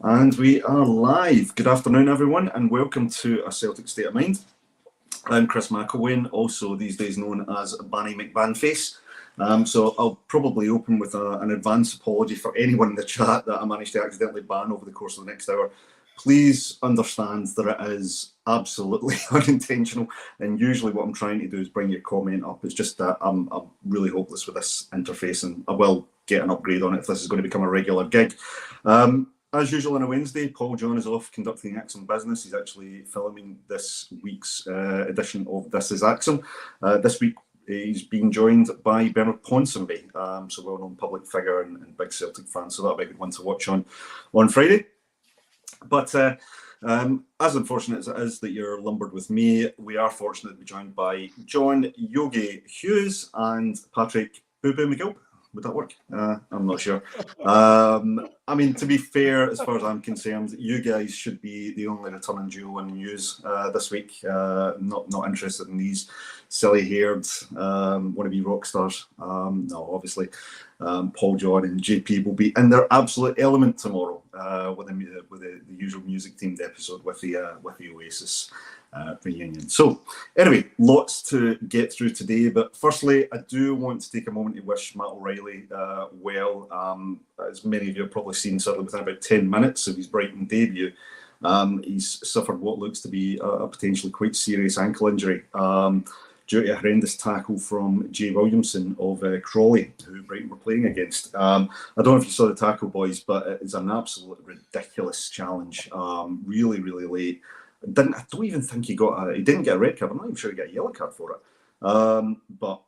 And we are live. Good afternoon, everyone, and welcome to A Celtic State of Mind. I'm Chris McElwain, also these days known as Banny McBanface. So I'll probably open with an advance apology for anyone in the chat that I managed to accidentally ban over the course of the next hour. Please understand that it is absolutely unintentional, and usually what I'm trying to do is bring your comment up. It's just that I'm really hopeless with this interface, and I will get an upgrade on it if this is going to become a regular gig. As usual on a Wednesday, Paul John is off conducting Acsom business. He's actually filming this week's edition of This is Acsom. This week he's being joined by Bernard Ponsonby, so well-known public figure and big Celtic fan, so that'll be a good one to watch on Friday. But as unfortunate as it is that you're lumbered with me, we are fortunate to be joined by John Yogi Hughes and Patrick Boo Boo McGill. Would that work? I'm not sure. I mean, to be fair, as far as I'm concerned, you guys should be the only returning duo in the news this week. Not interested in these silly-haired wannabe rock stars. No, obviously, Paul John and JP will be in their absolute element tomorrow with the usual music-themed episode with the Oasis reunion. So anyway, lots to get through today, but firstly I do want to take a moment to wish Matt O'Reilly well. As many of you have probably seen, certainly within about 10 minutes of his Brighton debut, he's suffered what looks to be a potentially quite serious ankle injury due to a horrendous tackle from Jay Williamson of Crawley, who Brighton were playing against. I don't know if you saw the tackle, boys, but it is an absolute ridiculous challenge. Really late. I don't even think he didn't get a red card. I'm not even sure he got a yellow card for it. But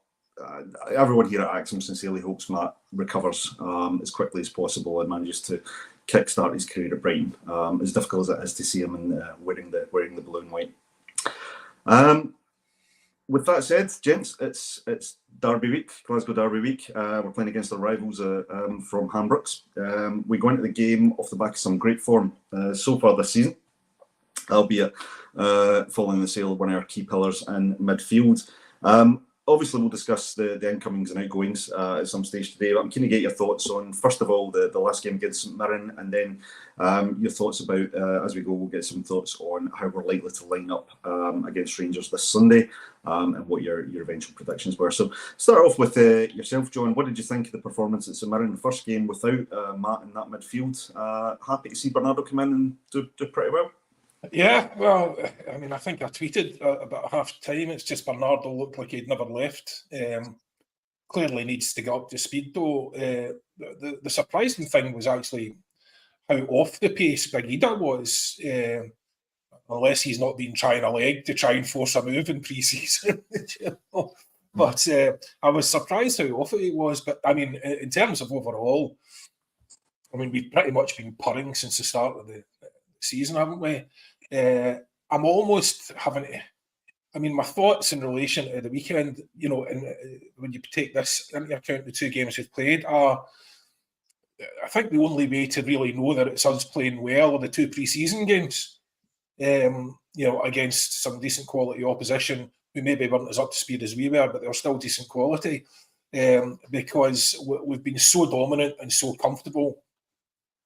everyone here at Acsom sincerely hopes Matt recovers as quickly as possible and manages to kickstart his career at Brighton. As difficult as it is to see him in wearing the blue and white. With that said, gents, it's Derby week, Glasgow Derby week. We're playing against our rivals from Hambrooks. We go into the game off the back of some great form so far this season, albeit following the sale of one of our key pillars in midfield. Obviously, we'll discuss the incomings and outgoings at some stage today, but I'm keen to get your thoughts on, first of all, the last game against St Mirren, and then your thoughts about, as we go, we'll get some thoughts on how we're likely to line up against Rangers this Sunday, and what your eventual predictions were. So start off with yourself, John. What did you think of the performance at St Mirren in the first game without Matt in that midfield? Happy to see Bernardo come in and do pretty well? Yeah, well, I mean, I think I tweeted about half time. It's just Bernardo looked like he'd never left. Clearly needs to get up to speed, though. The surprising thing was actually how off the pace Big Ida was, unless he's not been trying a leg to try and force a move in pre-season. But I was surprised how off it was. But, I mean, in terms of overall, I mean, we've pretty much been purring since the start of the season, haven't we? I'm almost having to, I mean, my thoughts in relation to the weekend, you know, and when you take this into account, the two games we've played are, I think the only way to really know that it's us playing well are the two pre-season games, you know, against some decent quality opposition who maybe weren't as up to speed as we were, but they're still decent quality, because we've been so dominant and so comfortable.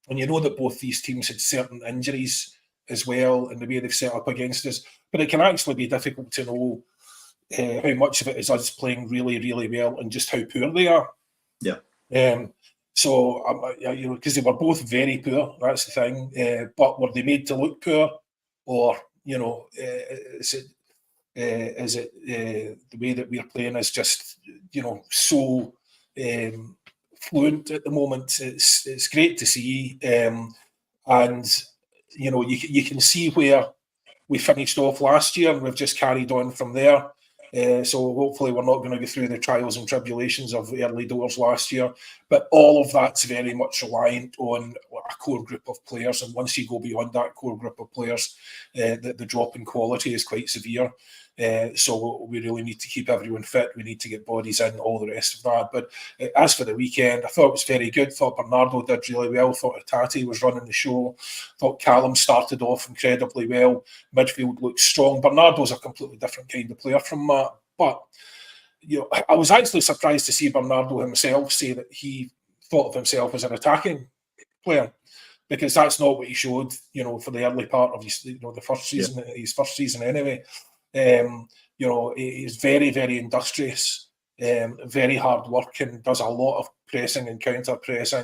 And you know that both these teams had certain injuries as well in the way they've set up against us. But it can actually be difficult to know how much of it is us playing really well and just how poor they are. Yeah. So, you know, because they were both very poor, that's the thing. But were they made to look poor? Or, you know, is it the way that we're playing is just, you know, so fluent at the moment? It's great to see, and you know, you can see where we finished off last year, and we've just carried on from there. So hopefully we're not going to go through the trials and tribulations of early doors last year, but all of that's very much reliant on a core group of players, and once you go beyond that core group of players, the drop in quality is quite severe. So we really need to keep everyone fit. We need to get bodies in, all the rest of that. But as for the weekend, I thought it was very good. Thought Bernardo did really well. Thought Tati was running the show. Thought Callum started off incredibly well. Midfield looked strong. Bernardo's a completely different kind of player from Matt. But you know, I was actually surprised to see Bernardo himself say that he thought of himself as an attacking player, because that's not what he showed, for the early part of his, the first season, his first season anyway. He's very, very industrious, very hard working, does a lot of pressing and counter pressing,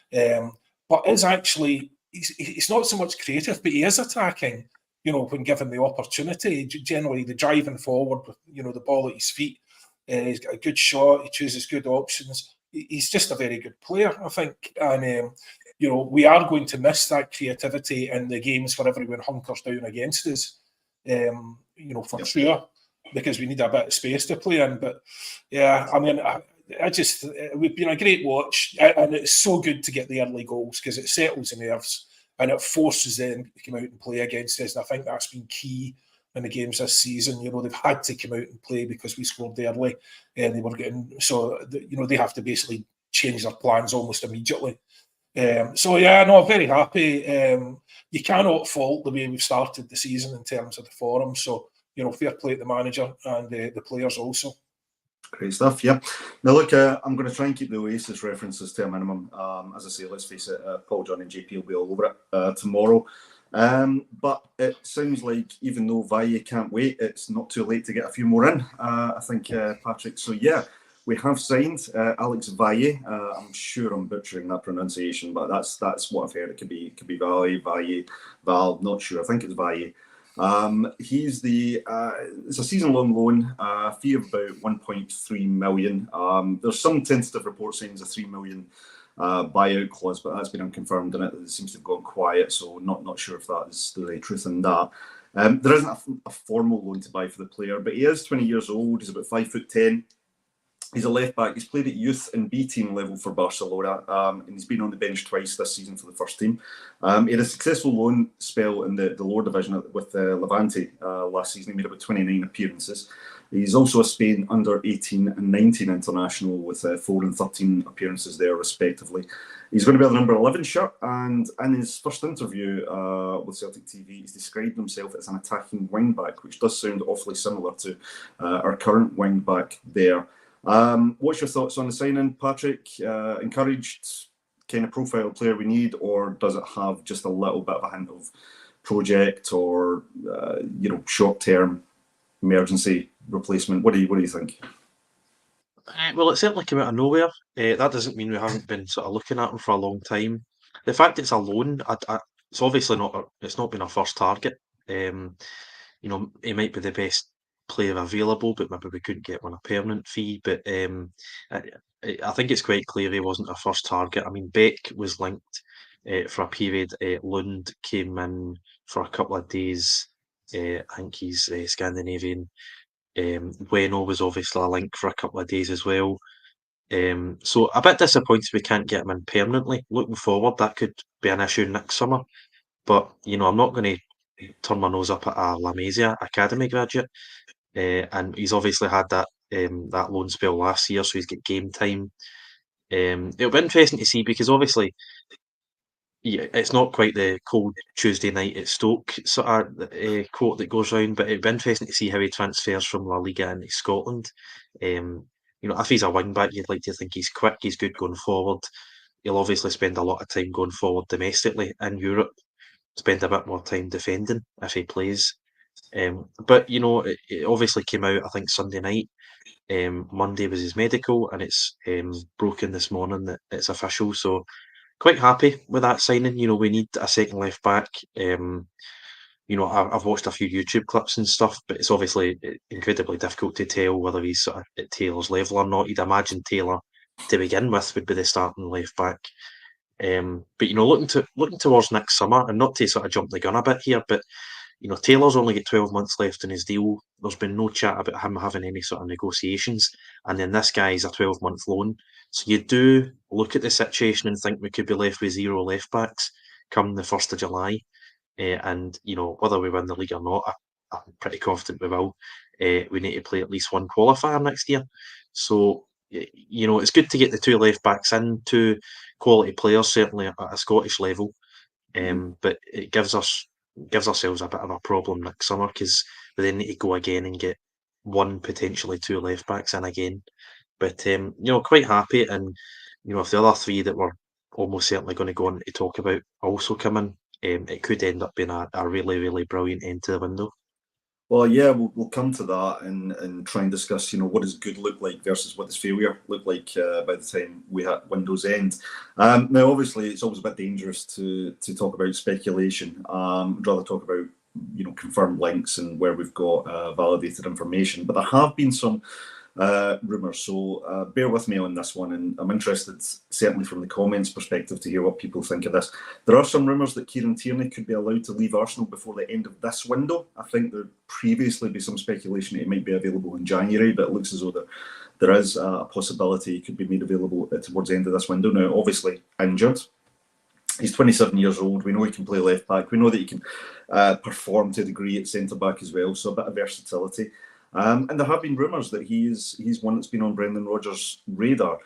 but is actually, he's not so much creative, but he is attacking, when given the opportunity. Generally, the driving forward with, the ball at his feet. He's got a good shot. He chooses good options. He's just a very good player, I think. And, we are going to miss that creativity in the games where everyone hunkers down against us, for sure, because we need a bit of space to play in. But, yeah, I mean, it would be a great watch. And it's so good to get the early goals because it settles the nerves and it forces them to come out and play against us. And I think that's been key in the games this season. They've had to come out and play because we scored early, and they were getting they have to basically change their plans almost immediately. Very happy. You cannot fault the way we've started the season in terms of the forum. So fair play to the manager and the players also. Great stuff, yeah. Now, look, I'm going to try and keep the Oasis references to a minimum. As I say, let's face it, Paul, John and JP will be all over it tomorrow. But it sounds like even though Valle can't wait, it's not too late to get a few more in, I think, Patrick. So, yeah, we have signed Alex Valle. I'm sure I'm butchering that pronunciation, but that's what I've heard. It could be Valle, not sure. I think it's Valle. He's it's a season-long loan, fee of about 1.3 million. There's some tentative reports saying it's a 3 million buyout clause, but that's been unconfirmed and it seems to have gone quiet, so not sure if that is the truth in that. There isn't a formal loan to buy for the player, but he is 20 years old. He's about 5'10". He's a left back. He's played at youth and B team level for Barcelona, and he's been on the bench twice this season for the first team. He had a successful loan spell in the lower division with Levante last season. He made about 29 appearances. He's also a Spain under 18 and 19 international with 4 and 13 appearances there, respectively. He's going to be on the number 11 shirt, and in his first interview with Celtic TV, he's described himself as an attacking wing-back, which does sound awfully similar to our current wing-back there. What's your thoughts on the signing, Patrick? Encouraged kind of profile player we need, or does it have just a little bit of a hint of project or short-term emergency replacement? What do you think? Well, it certainly came out of nowhere. That doesn't mean we haven't been sort of looking at him for a long time. The fact it's a loan, it's obviously not. It's not been our first target. He might be the best player available, but maybe we couldn't get one a permanent fee. But I think it's quite clear he wasn't our first target. I mean, Beck was linked for a period. Lund came in for a couple of days. I think he's Scandinavian. Bueno was obviously a link for a couple of days as well. So a bit disappointed we can't get him in permanently. Looking forward, that could be an issue next summer. But, I'm not going to turn my nose up at a La Masia Academy graduate. And he's obviously had that loan spell last year, so he's got game time. It'll be interesting to see because obviously, it's not quite the cold Tuesday night at Stoke sort of quote that goes round, but it'd be interesting to see how he transfers from La Liga into Scotland. If he's a wing back, you'd like to think he's quick, he's good going forward. He'll obviously spend a lot of time going forward domestically in Europe, spend a bit more time defending if he plays. But it obviously came out, I think, Sunday night. Monday was his medical, and it's broken this morning that it's official. So quite happy with that signing. We need a second left back. I've watched a few YouTube clips and stuff, but it's obviously incredibly difficult to tell whether he's sort of at Taylor's level or not. You'd imagine Taylor, to begin with, would be the starting left back. But looking towards next summer, and not to sort of jump the gun a bit here, but Taylor's only got 12 months left in his deal. There's been no chat about him having any sort of negotiations, and then this guy's a 12-month loan. So you do look at the situation and think we could be left with 0 left backs come the 1st of July. And whether we win the league or not, I'm pretty confident we will. We need to play at least one qualifier next year. So it's good to get the 2 left backs in, 2 quality players, certainly at a Scottish level. But it gives ourselves a bit of a problem next summer because we then need to go again and get 1, potentially 2 left backs in again. But quite happy, and if the other 3 that we're almost certainly going to go on to talk about also come in, it could end up being a really, really brilliant end to the window. Well, yeah, we'll come to that and try and discuss, what does good look like versus what does failure look like by the time we hit Windows end. Now, obviously, it's always a bit dangerous to talk about speculation. I'd rather talk about, confirmed links and where we've got validated information. But there have been some rumours, so bear with me on this one, and I'm interested, certainly from the comments perspective, to hear what people think of this. There are some rumours that Kieran Tierney could be allowed to leave Arsenal before the end of this window. I think there'd previously be some speculation that he might be available in January, but it looks as though there is a possibility he could be made available towards the end of this window. Now, obviously injured. He's 27 years old. We know he can play left back. We know that he can perform to a degree at centre back as well, so a bit of versatility. And there have been rumours that he's one that's been on Brendan Rodgers' radar.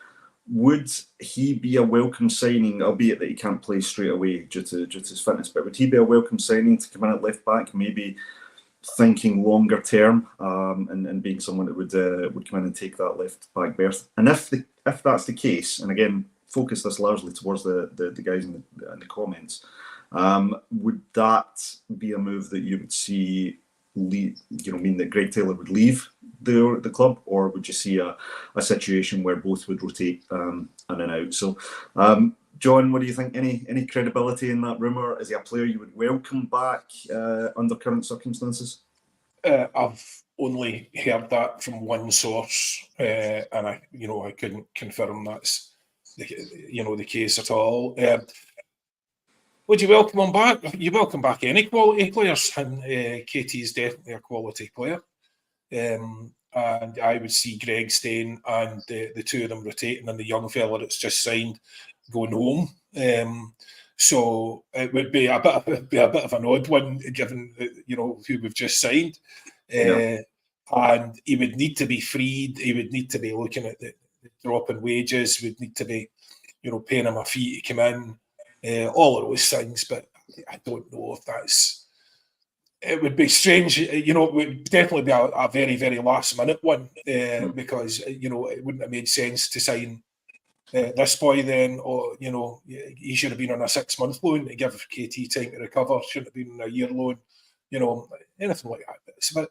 Would he be a welcome signing, albeit that he can't play straight away due to his fitness, but would he be a welcome signing to come in at left back, maybe thinking longer term, and being someone that would come in and take that left back berth? And if that's the case, and again, focus this largely towards the guys in the comments, would that be a move that you would see mean that Greg Taylor would leave the club, or would you see a situation where both would rotate in and out? So, John, what do you think? Any credibility in that rumour? Is he a player you would welcome back under current circumstances? I've only heard that from one source, and I couldn't confirm that's the case at all. Would you welcome him back? You welcome back any quality players, and KT is definitely a quality player. And I would see Greg staying and the two of them rotating, and the young fella that's just signed going home. So it would be a bit of an odd one, given who we've just signed. And he would need to be freed. He would need to be looking at the drop in wages. We'd need to be, paying him a fee to come in. All of those things, but I don't know if that's. It would be strange, it would definitely be a very, very last minute one because it wouldn't have made sense to sign this boy then, or he should have been on a 6-month loan to give KT time to recover. Shouldn't have been on a year loan, anything like that. But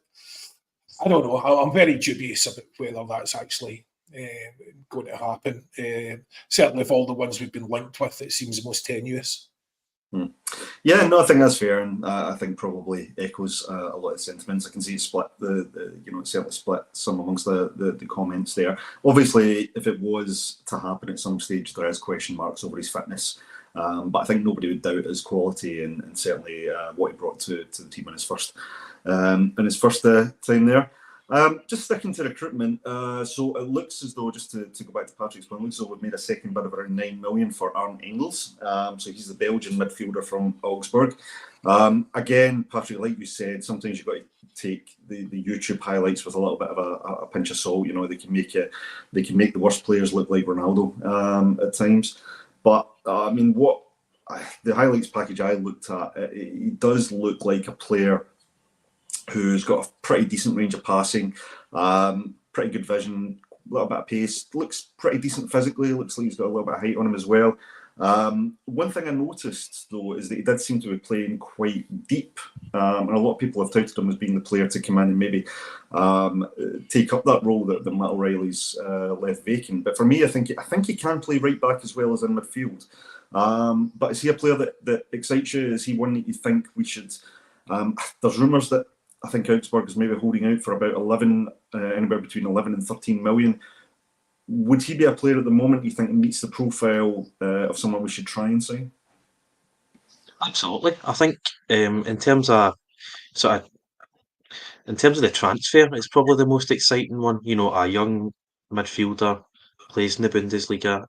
I don't know. I'm very dubious about whether that's actually going to happen. Certainly, of all the ones we've been linked with, it seems the most tenuous. Yeah, no, I think that's fair, and I think probably echoes a lot of sentiments. I can see it split it certainly split some amongst the comments there. Obviously, if it was to happen at some stage, there is question marks over his fitness, but I think nobody would doubt his quality and certainly what he brought to the team in his first time there. Just sticking to recruitment, so it looks as though, just to go back to Patrick's point, it looks as though we've made a second bid of around 9 million for Arne Engels. So he's the Belgian midfielder from Augsburg. Again, Patrick, like you said, sometimes you've got to take the YouTube highlights with a little bit of a pinch of salt. They can make the worst players look like Ronaldo at times. But what the highlights package I looked at, it does look like a player who's got a pretty decent range of passing, pretty good vision, a little bit of pace, looks pretty decent physically, looks like he's got a little bit of height on him as well. One thing I noticed, though, is that he did seem to be playing quite deep, and a lot of people have touted him as being the player to come in and maybe take up that role that Matt O'Reilly's left vacant. But for me, I think he can play right back as well as in midfield. But is he a player that excites you? Is he one that you think we should... there's rumours that I think Augsburg is maybe holding out for about anywhere between 11 and 13 million. Would he be a player at the moment you think meets the profile of someone we should try and sign? Absolutely. I think in terms of the transfer, it's probably the most exciting one. A young midfielder, plays in the Bundesliga,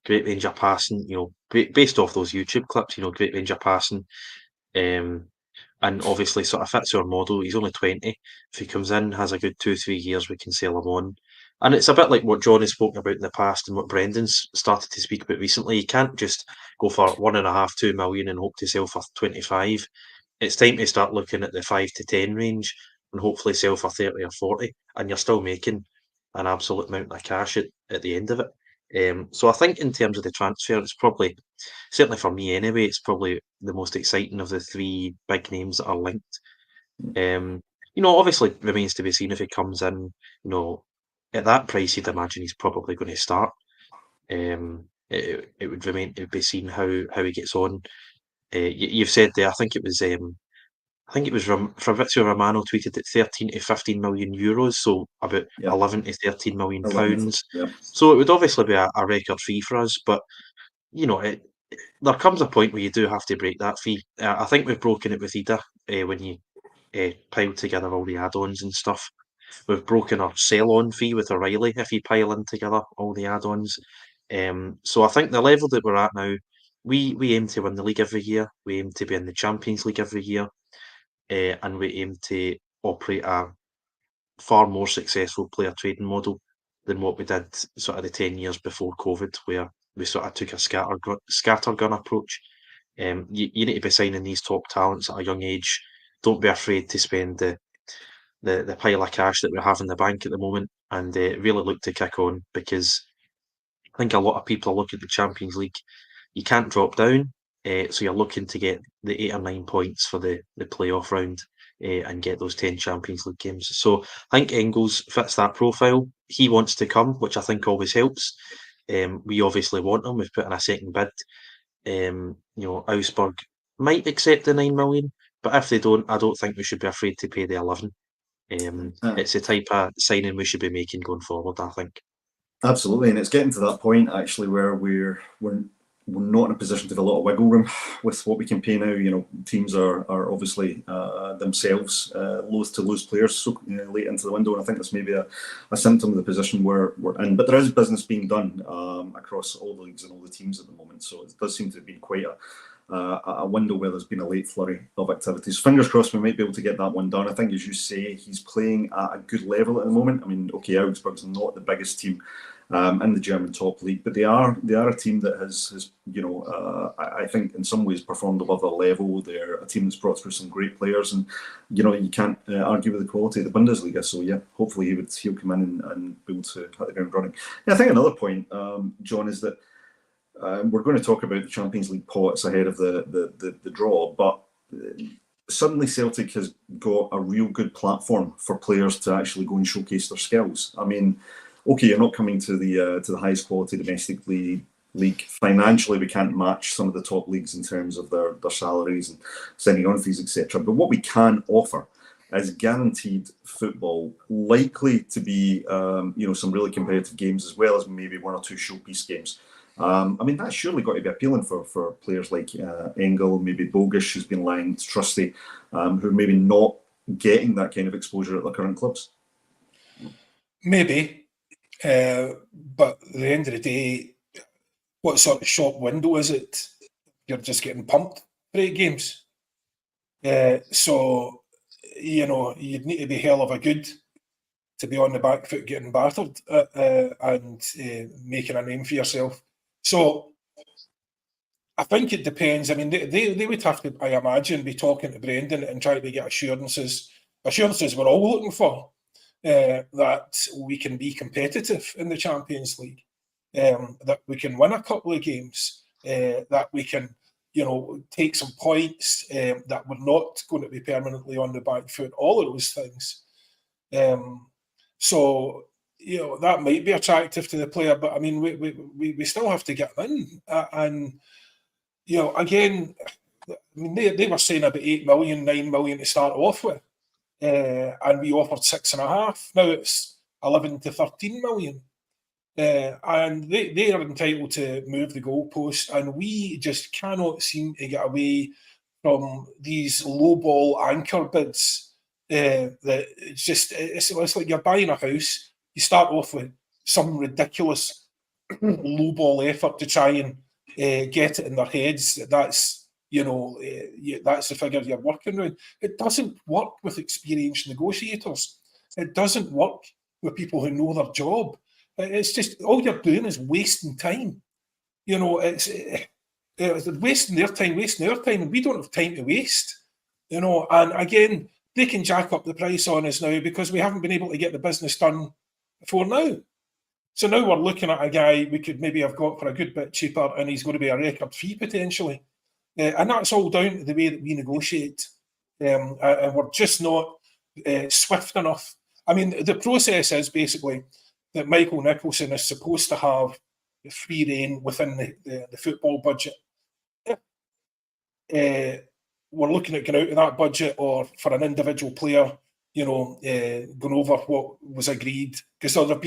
great range of passing. Based off those YouTube clips, great range of passing. And obviously sort of fits our model. He's only 20. If he comes in, has a good 2-3 years, we can sell him on. And it's a bit like what John has spoken about in the past and what Brendan's started to speak about recently. You can't just go for 1.5-2 million and hope to sell for 25. It's time to start looking at the 5 to 10 range and hopefully sell for 30 or 40. And you're still making an absolute amount of cash at the end of it. So I think in terms of the transfer, it's probably, certainly for me anyway, it's probably the most exciting of the three big names that are linked. Obviously remains to be seen if he comes in, at that price, you'd imagine he's probably going to start. It would remain to be seen how he gets on. You've said there, I think it was Fabrizio Romano tweeted at 13 to 15 million euros, so about Yeah. 11 to 13 million 11, pounds. yeah. So it would obviously be a record fee for us, but there comes a point where you do have to break that fee. I think we've broken it with Ida when you pile together all the add-ons and stuff. We've broken our sell-on fee with O'Reilly if you pile in together all the add-ons. So I think the level that we're at now, we aim to win the league every year. We aim to be in the Champions League every year, and we aim to operate a far more successful player trading model than what we did sort of the 10 years before COVID, where we sort of took a scattergun approach. You need to be signing these top talents at a young age. Don't be afraid to spend the pile of cash that we have in the bank at the moment, and really look to kick on, because I think a lot of people are looking at the Champions League. You can't drop down, so you're looking to get the 8 or 9 points for the playoff round and get those 10 Champions League games. So I think Engels fits that profile. He wants to come, which I think always helps. We obviously want him. We've put in a second bid. Augsburg might accept the 9 million, but if they don't, I don't think we should be afraid to pay the 11. It's the type of signing we should be making going forward, I think. Absolutely, and it's getting to that point actually where we're not in a position to have a lot of wiggle room with what we can pay now. Teams are obviously themselves loath to lose players so late into the window, and I think that's maybe a symptom of the position we're in. But there is business being done across all the leagues and all the teams at the moment, so it does seem to have been quite a window where there's been a late flurry of activities. Fingers crossed we might be able to get that one done. I think, as you say, he's playing at a good level at the moment. I mean, okay, Augsburg's not the biggest team in the German top league, but they are a team that has I think in some ways performed above their level. They're a team that's brought through some great players, and you can't argue with the quality of the Bundesliga. So yeah, hopefully he'll come in and be able to hit the ground running. Yeah, I think another point, John, is that we're going to talk about the Champions League pots ahead of the draw, but suddenly Celtic has got a real good platform for players to actually go and showcase their skills. I mean, okay, you're not coming to the highest quality domestic league. Financially, we can't match some of the top leagues in terms of their salaries and signing on fees, etc. But what we can offer is guaranteed football, likely to be some really competitive games, as well as maybe one or two showpiece games. I mean, that's surely got to be appealing for players like Engel, maybe Bogish, who's been lying to Trusty, who are maybe not getting that kind of exposure at their current clubs. Maybe, but at the end of the day, what sort of shop window is it? You're just getting pumped for 8 games. So, you'd need to be hell of a good to be on the back foot getting battered and making a name for yourself. So I think it depends. I mean, they would have to, I imagine, be talking to Brendan and trying to get assurances we're all looking for, that we can be competitive in the Champions League, that we can win a couple of games, that we can, take some points, that we're not going to be permanently on the back foot, all of those things. So, that might be attractive to the player, but I mean, we still have to get them in. And, again, I mean, they were saying about 8 million, 9 million to start off with, and we offered 6.5. Now it's 11 to 13 million. And they are entitled to move the goalpost, and we just cannot seem to get away from these low ball anchor bids. That it's like you're buying a house. You start off with some ridiculous low ball effort to try and get it in their heads. That's the figure you're working with. It doesn't work with experienced negotiators. It doesn't work with people who know their job. It's just all you're doing is wasting time. It's wasting their time, and we don't have time to waste. And again, they can jack up the price on us now because we haven't been able to get the business done before now. So now we're looking at a guy we could maybe have got for a good bit cheaper, and he's going to be a record fee potentially. And that's all down to the way that we negotiate. And we're just not swift enough. I mean, the process is basically that Michael Nicholson is supposed to have free rein within the football budget. We're looking at going out of that budget, or for an individual player, going over what was agreed, because there'd have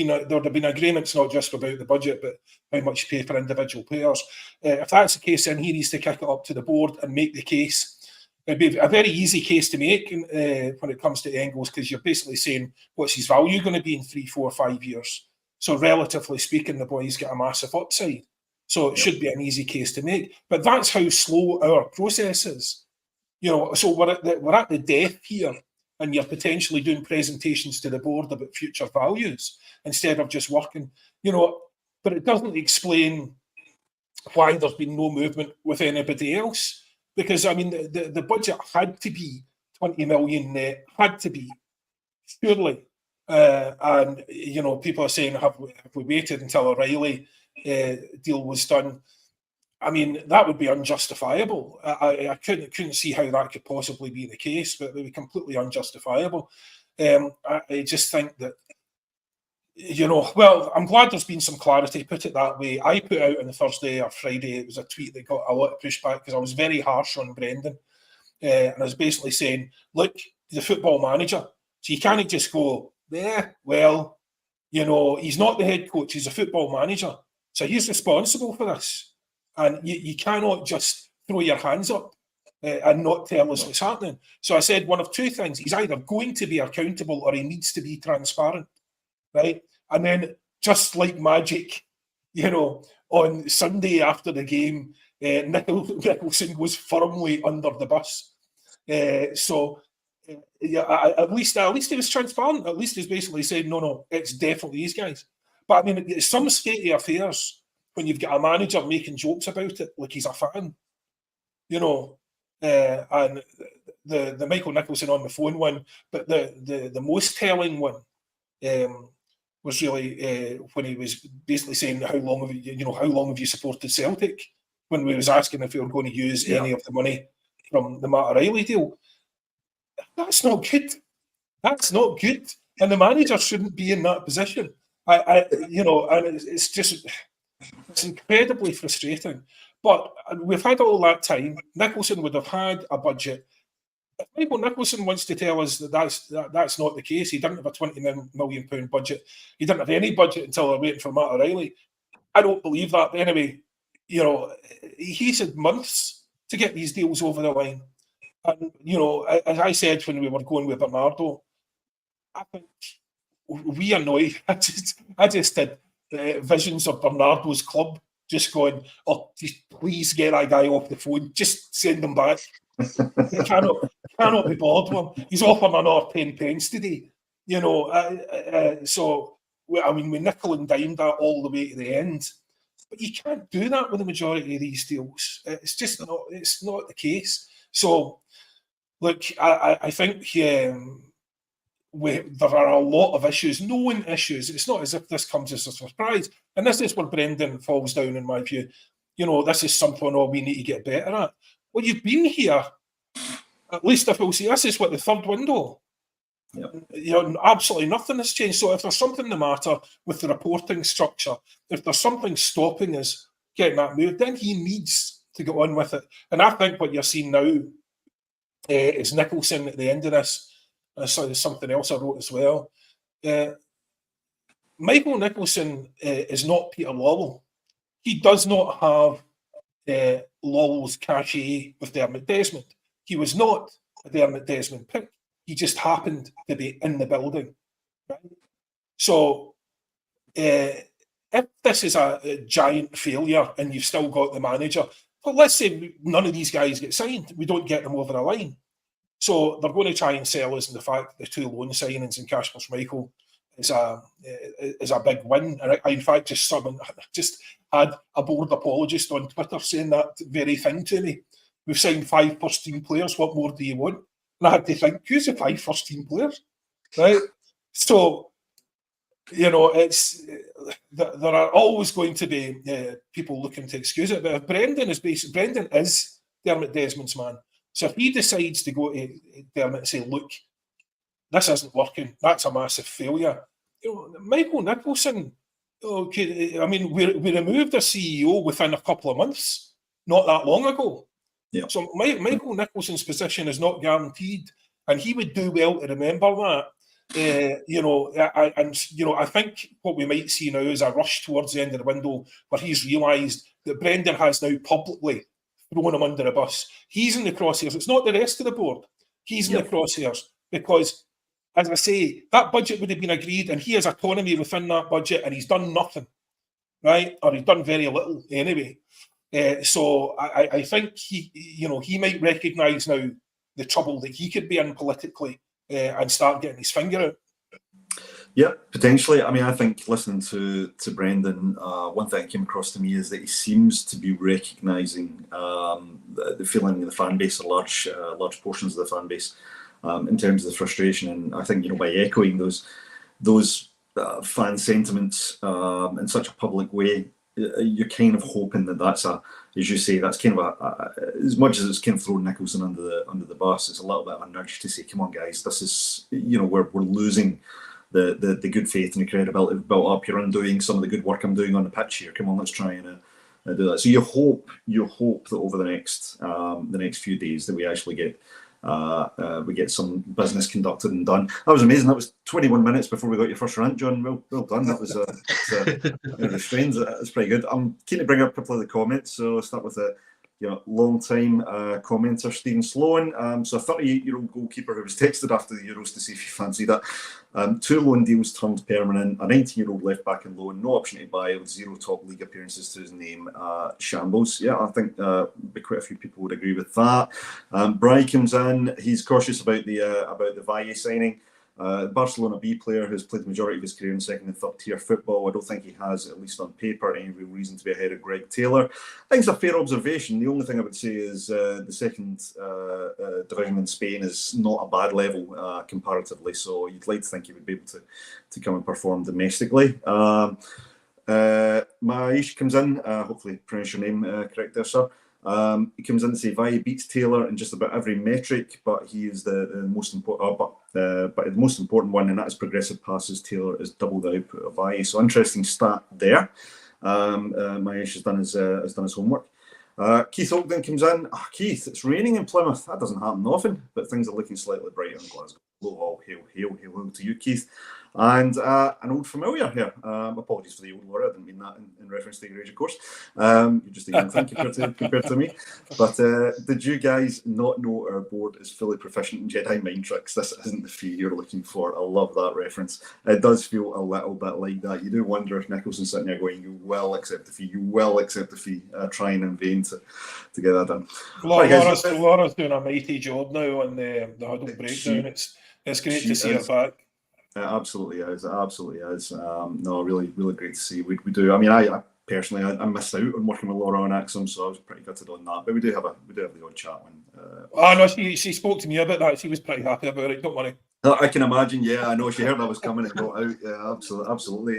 been agreements not just about the budget, but how much you pay for individual players. If that's the case, then he needs to kick it up to the board and make the case. It'd be a very easy case to make when it comes to Engels, because you're basically saying, what's his value going to be in 3, 4, 5 years? So relatively speaking, the boy's got a massive upside. So it should be an easy case to make. But that's how slow our process is. So we're at the death here, and you're potentially doing presentations to the board about future values instead of just working. But it doesn't explain why there's been no movement with anybody else. Because, I mean, the budget had to be 20 million net, had to be, surely. And, people are saying, have we waited until O'Reilly deal was done? I mean, that would be unjustifiable. I couldn't see how that could possibly be the case, but it would be completely unjustifiable. I just think that, well, I'm glad there's been some clarity, put it that way. I put out on the Thursday or Friday, it was a tweet that got a lot of pushback because I was very harsh on Brendan. And I was basically saying, look, the football manager, so you can't just go, well, he's not the head coach, he's a football manager. So he's responsible for this. And you cannot just throw your hands up and not tell us what's happening. So I said one of two things. He's either going to be accountable or he needs to be transparent. Right, and then just like magic, on Sunday after the game, Nicholson was firmly under the bus. At least he was transparent. At least he's basically said, no, it's definitely these guys. But I mean, it's some statey affairs when you've got a manager making jokes about it like he's a fan, and the Michael Nicholson on the phone one, but the most telling one. Was really when he was basically saying how long have you supported Celtic, when we was asking if we were going to use any of the money from the Matt O'Reilly deal. That's not good. That's not good, and the manager shouldn't be in that position. And it's incredibly frustrating. But we've had all that time. Nicholson would have had a budget. If Michael Nicholson wants to tell us that that's not the case, he didn't have a £20 million budget. He didn't have any budget until they're waiting for Matt O'Reilly. I don't believe that. But anyway, he's had months to get these deals over the line. And, as I said when we were going with Bernardo, I think we annoy. I just had visions of Bernardo's club just going, just please get that guy off the phone. Just send him back. He cannot be bothered with him. He's offering another 10 pence today. So, I mean, we nickel and dimed that all the way to the end. But you can't do that with the majority of these deals. It's just not, it's not the case. So, look, I think there are a lot of issues, known issues. It's not as if this comes as a surprise. And this is where Brendan falls down, in my view. This is something we need to get better at. Well, you've been here, at least if we'll see, this is what the third window. Yep. Absolutely nothing has changed. So if there's something the matter with the reporting structure, if there's something stopping us getting that moved, then he needs to get on with it. And I think what you're seeing now is Nicholson at the end of this. So there's something else I wrote as well. Michael Nicholson is not Peter Lawwell. He does not have Lawwell's cachet with Dermot Desmond. He was not a Dermot Desmond pick. He just happened to be in the building. Right? So if this is a giant failure and you've still got the manager, well, let's say none of these guys get signed. We don't get them over the line. So they're going to try and sell us in the fact that the two loan signings in Kasper Schmeichel is a big win. And I in fact, just had a board apologist on Twitter saying that very thing to me. We've signed 5 first-team players. What more do you want? And I had to think, who's the 5 first-team players? Right? So it's there are always going to be people looking to excuse it. But if Brendan is Dermot Desmond's man. So if he decides to go to Dermot and say, look, this isn't working, that's a massive failure. Michael Nicholson, okay, I mean, we removed a CEO within a couple of months, not that long ago. Yeah. So Michael Nicholson's position is not guaranteed, and he would do well to remember that. I think what we might see now is a rush towards the end of the window where he's realised that Brendan has now publicly thrown him under the bus. He's in the crosshairs. It's not the rest of the board. He's in the crosshairs because, as I say, that budget would have been agreed and he has autonomy within that budget and he's done nothing, right? Or he's done very little anyway. So I think he might recognise now the trouble that he could be in politically and start getting his finger out. Yeah, potentially. I mean, I think listening to Brendan, one thing that came across to me is that he seems to be recognising the feeling of the fan base, or large portions of the fan base, in terms of the frustration. And I think, by echoing those fan sentiments in such a public way, you're kind of hoping that that's as you say, that's kind of as much as it's kind of thrown Nicholson under the bus, it's a little bit of a nudge to say, come on, guys, this is, we're losing the good faith and the credibility we've built up. You're undoing some of the good work I'm doing on the pitch here. Come on, let's try and do that. So you hope that over the next few days that we actually get some business conducted and done. That was amazing. That was 21 minutes before we got your first rant, John. Well done. That was restrained. That's pretty good. I'm keen to bring up a couple of the comments. So I'll start with a long-time commenter, Stephen Sloan. So a 30-year-old goalkeeper who was texted after the Euros to see if he fancied that. 2 loan deals turned permanent. A 19-year-old left back in loan, no option to buy, with 0 top league appearances to his name. Shambles. Yeah, I think quite a few people would agree with that. Bry comes in. He's cautious about the Valle signing. Barcelona B player who's played the majority of his career in second and third tier football. I don't think he has, at least on paper, any real reason to be ahead of Greg Taylor. I think it's a fair observation. The only thing I would say is the second division in Spain is not a bad level comparatively, so you'd like to think he would be able to come and perform domestically. Maish comes in, hopefully pronounce your name correct there, sir. He comes in to say Valle beats Taylor in just about every metric, but he is the most important. But the most important one, and that is progressive passes. Taylor is double the output of Valle. So interesting stat there. Maish has done his homework. Keith Ogden comes in. Keith, it's raining in Plymouth. That doesn't happen often, but things are looking slightly brighter in Glasgow. All hail to you, Keith. And an old familiar here. Apologies for the old Laura. I didn't mean that in reference to your age, of course. You're just a young thing compared to me. But did you guys not know our board is fully proficient in Jedi mind tricks? This isn't the fee you're looking for. I love that reference. It does feel a little bit like that. You do wonder if Nicholson's sitting there going, you will accept the fee. You will accept the fee. Trying in vain to get that done. Laura's doing a mighty job now on the huddle breakdown. It's great to see her back. It absolutely is. No, really great to see. We do. I mean, I personally, I missed out on working with Laura on Acsom, so I was pretty gutted on that. But we do have the odd chat when. No, she spoke to me about that. She was pretty happy about it. Don't worry. I can imagine. Yeah, I know. She heard I was coming and got out. Yeah, absolutely.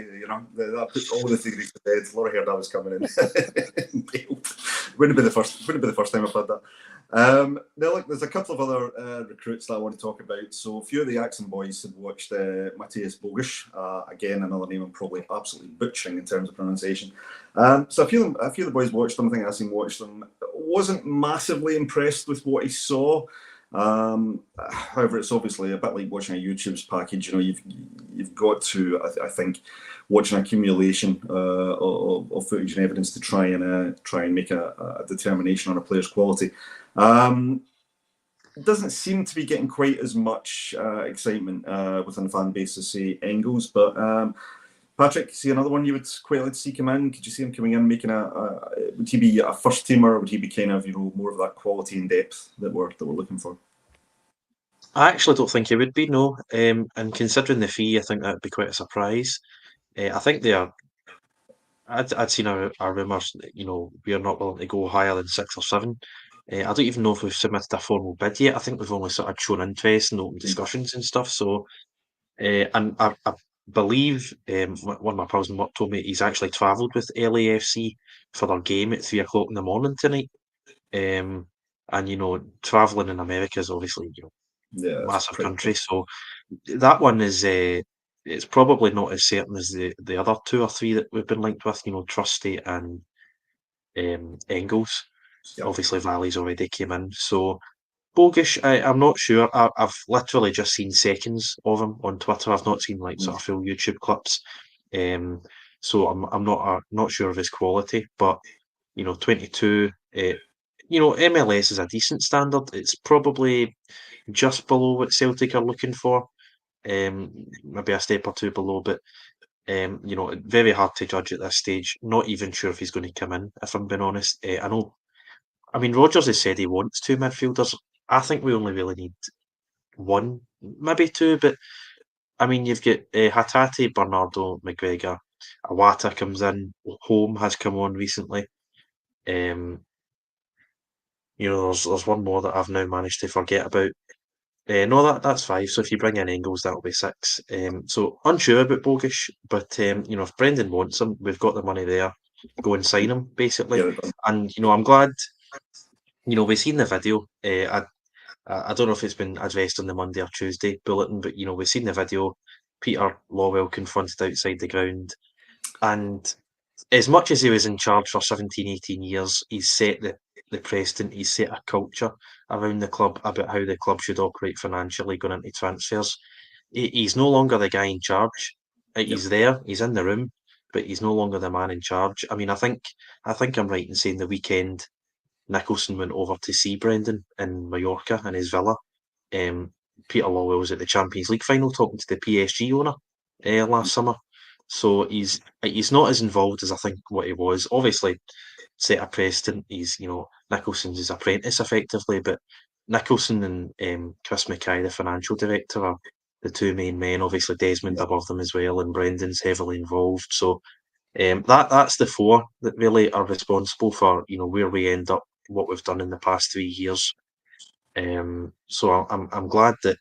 That put all the theories to bed. Laura heard I was coming in. Wouldn't be the first time I've had that. Now, look, there's a couple of other recruits that I want to talk about. So, a few of the Acsom boys had watched Matthias Bogisch. Again, another name I'm probably absolutely butchering in terms of pronunciation. So, a few of the boys watched them. I think Asim watched them. Wasn't massively impressed with what he saw. However, it's obviously a bit like watching a YouTube's package. You've got to, I think, watch an accumulation of footage and evidence to try and make a determination on a player's quality. Doesn't seem to be getting quite as much excitement within the fan base as, say, Engels. But Patrick, see another one you would quite like to see come in? Could you see him coming in, making would he be a first teamer, or would he be kind of more of that quality and depth that we're looking for? I actually don't think he would be, no. And considering the fee, I think that would be quite a surprise. I think they are. I'd seen our rumours. We are not willing to go higher than 6 or 7. I don't even know if we've submitted a formal bid yet. I think we've only sort of shown interest and open discussions and stuff. So, and believe one of my pals in work told me he's actually travelled with LAFC for their game at 3 o'clock in the morning tonight. And travelling in America is obviously Yeah, it's massive pretty country, so that one is it's probably not as certain as the other two or three that we've been linked with. Trusty and Engels. Yeah. Obviously, Valle's already came in, so Bogish. I'm not sure. I've literally just seen seconds of him on Twitter. I've not seen sort of full YouTube clips. So I'm not sure of his quality, but 22. MLS is a decent standard. It's probably just below what Celtic are looking for. Maybe a step or two below, but very hard to judge at this stage. Not even sure if he's going to come in, if I'm being honest. I mean, Rodgers has said he wants two midfielders. I think we only really need one, maybe two, but I mean, you've got Hatate, Bernardo, McGregor, Awata comes in, Home has come on recently. There's one more that I've now managed to forget about. No, that's five. So if you bring in Engels, that'll be six. So unsure about Bogish, but if Brendan wants him, we've got the money there. Go and sign him, basically. Yeah, And I'm glad. We've seen the video. I don't know if it's been addressed on the Monday or Tuesday bulletin, but we've seen the video. Peter Lawwell confronted outside the ground, and as much as he was in charge for 17, 18 years, he's set the precedent, he's set a culture around the club about how the club should operate financially going into transfers. He's no longer the guy in charge. He's there, he's in the room, but he's no longer the man in charge. I mean, I think I'm right in saying the weekend Nicholson went over to see Brendan in Mallorca in his villa. Peter Lawwell was at the Champions League final talking to the PSG owner last summer. So he's not as involved as I think what he was. Obviously, set a precedent. He's Nicholson's his apprentice effectively, but Nicholson and Chris Mackay, the financial director, are the two main men. Obviously, Desmond above them as well, and Brendan's heavily involved. So that's the four that really are responsible for where we end up, what we've done in the past 3 years. So I'm glad that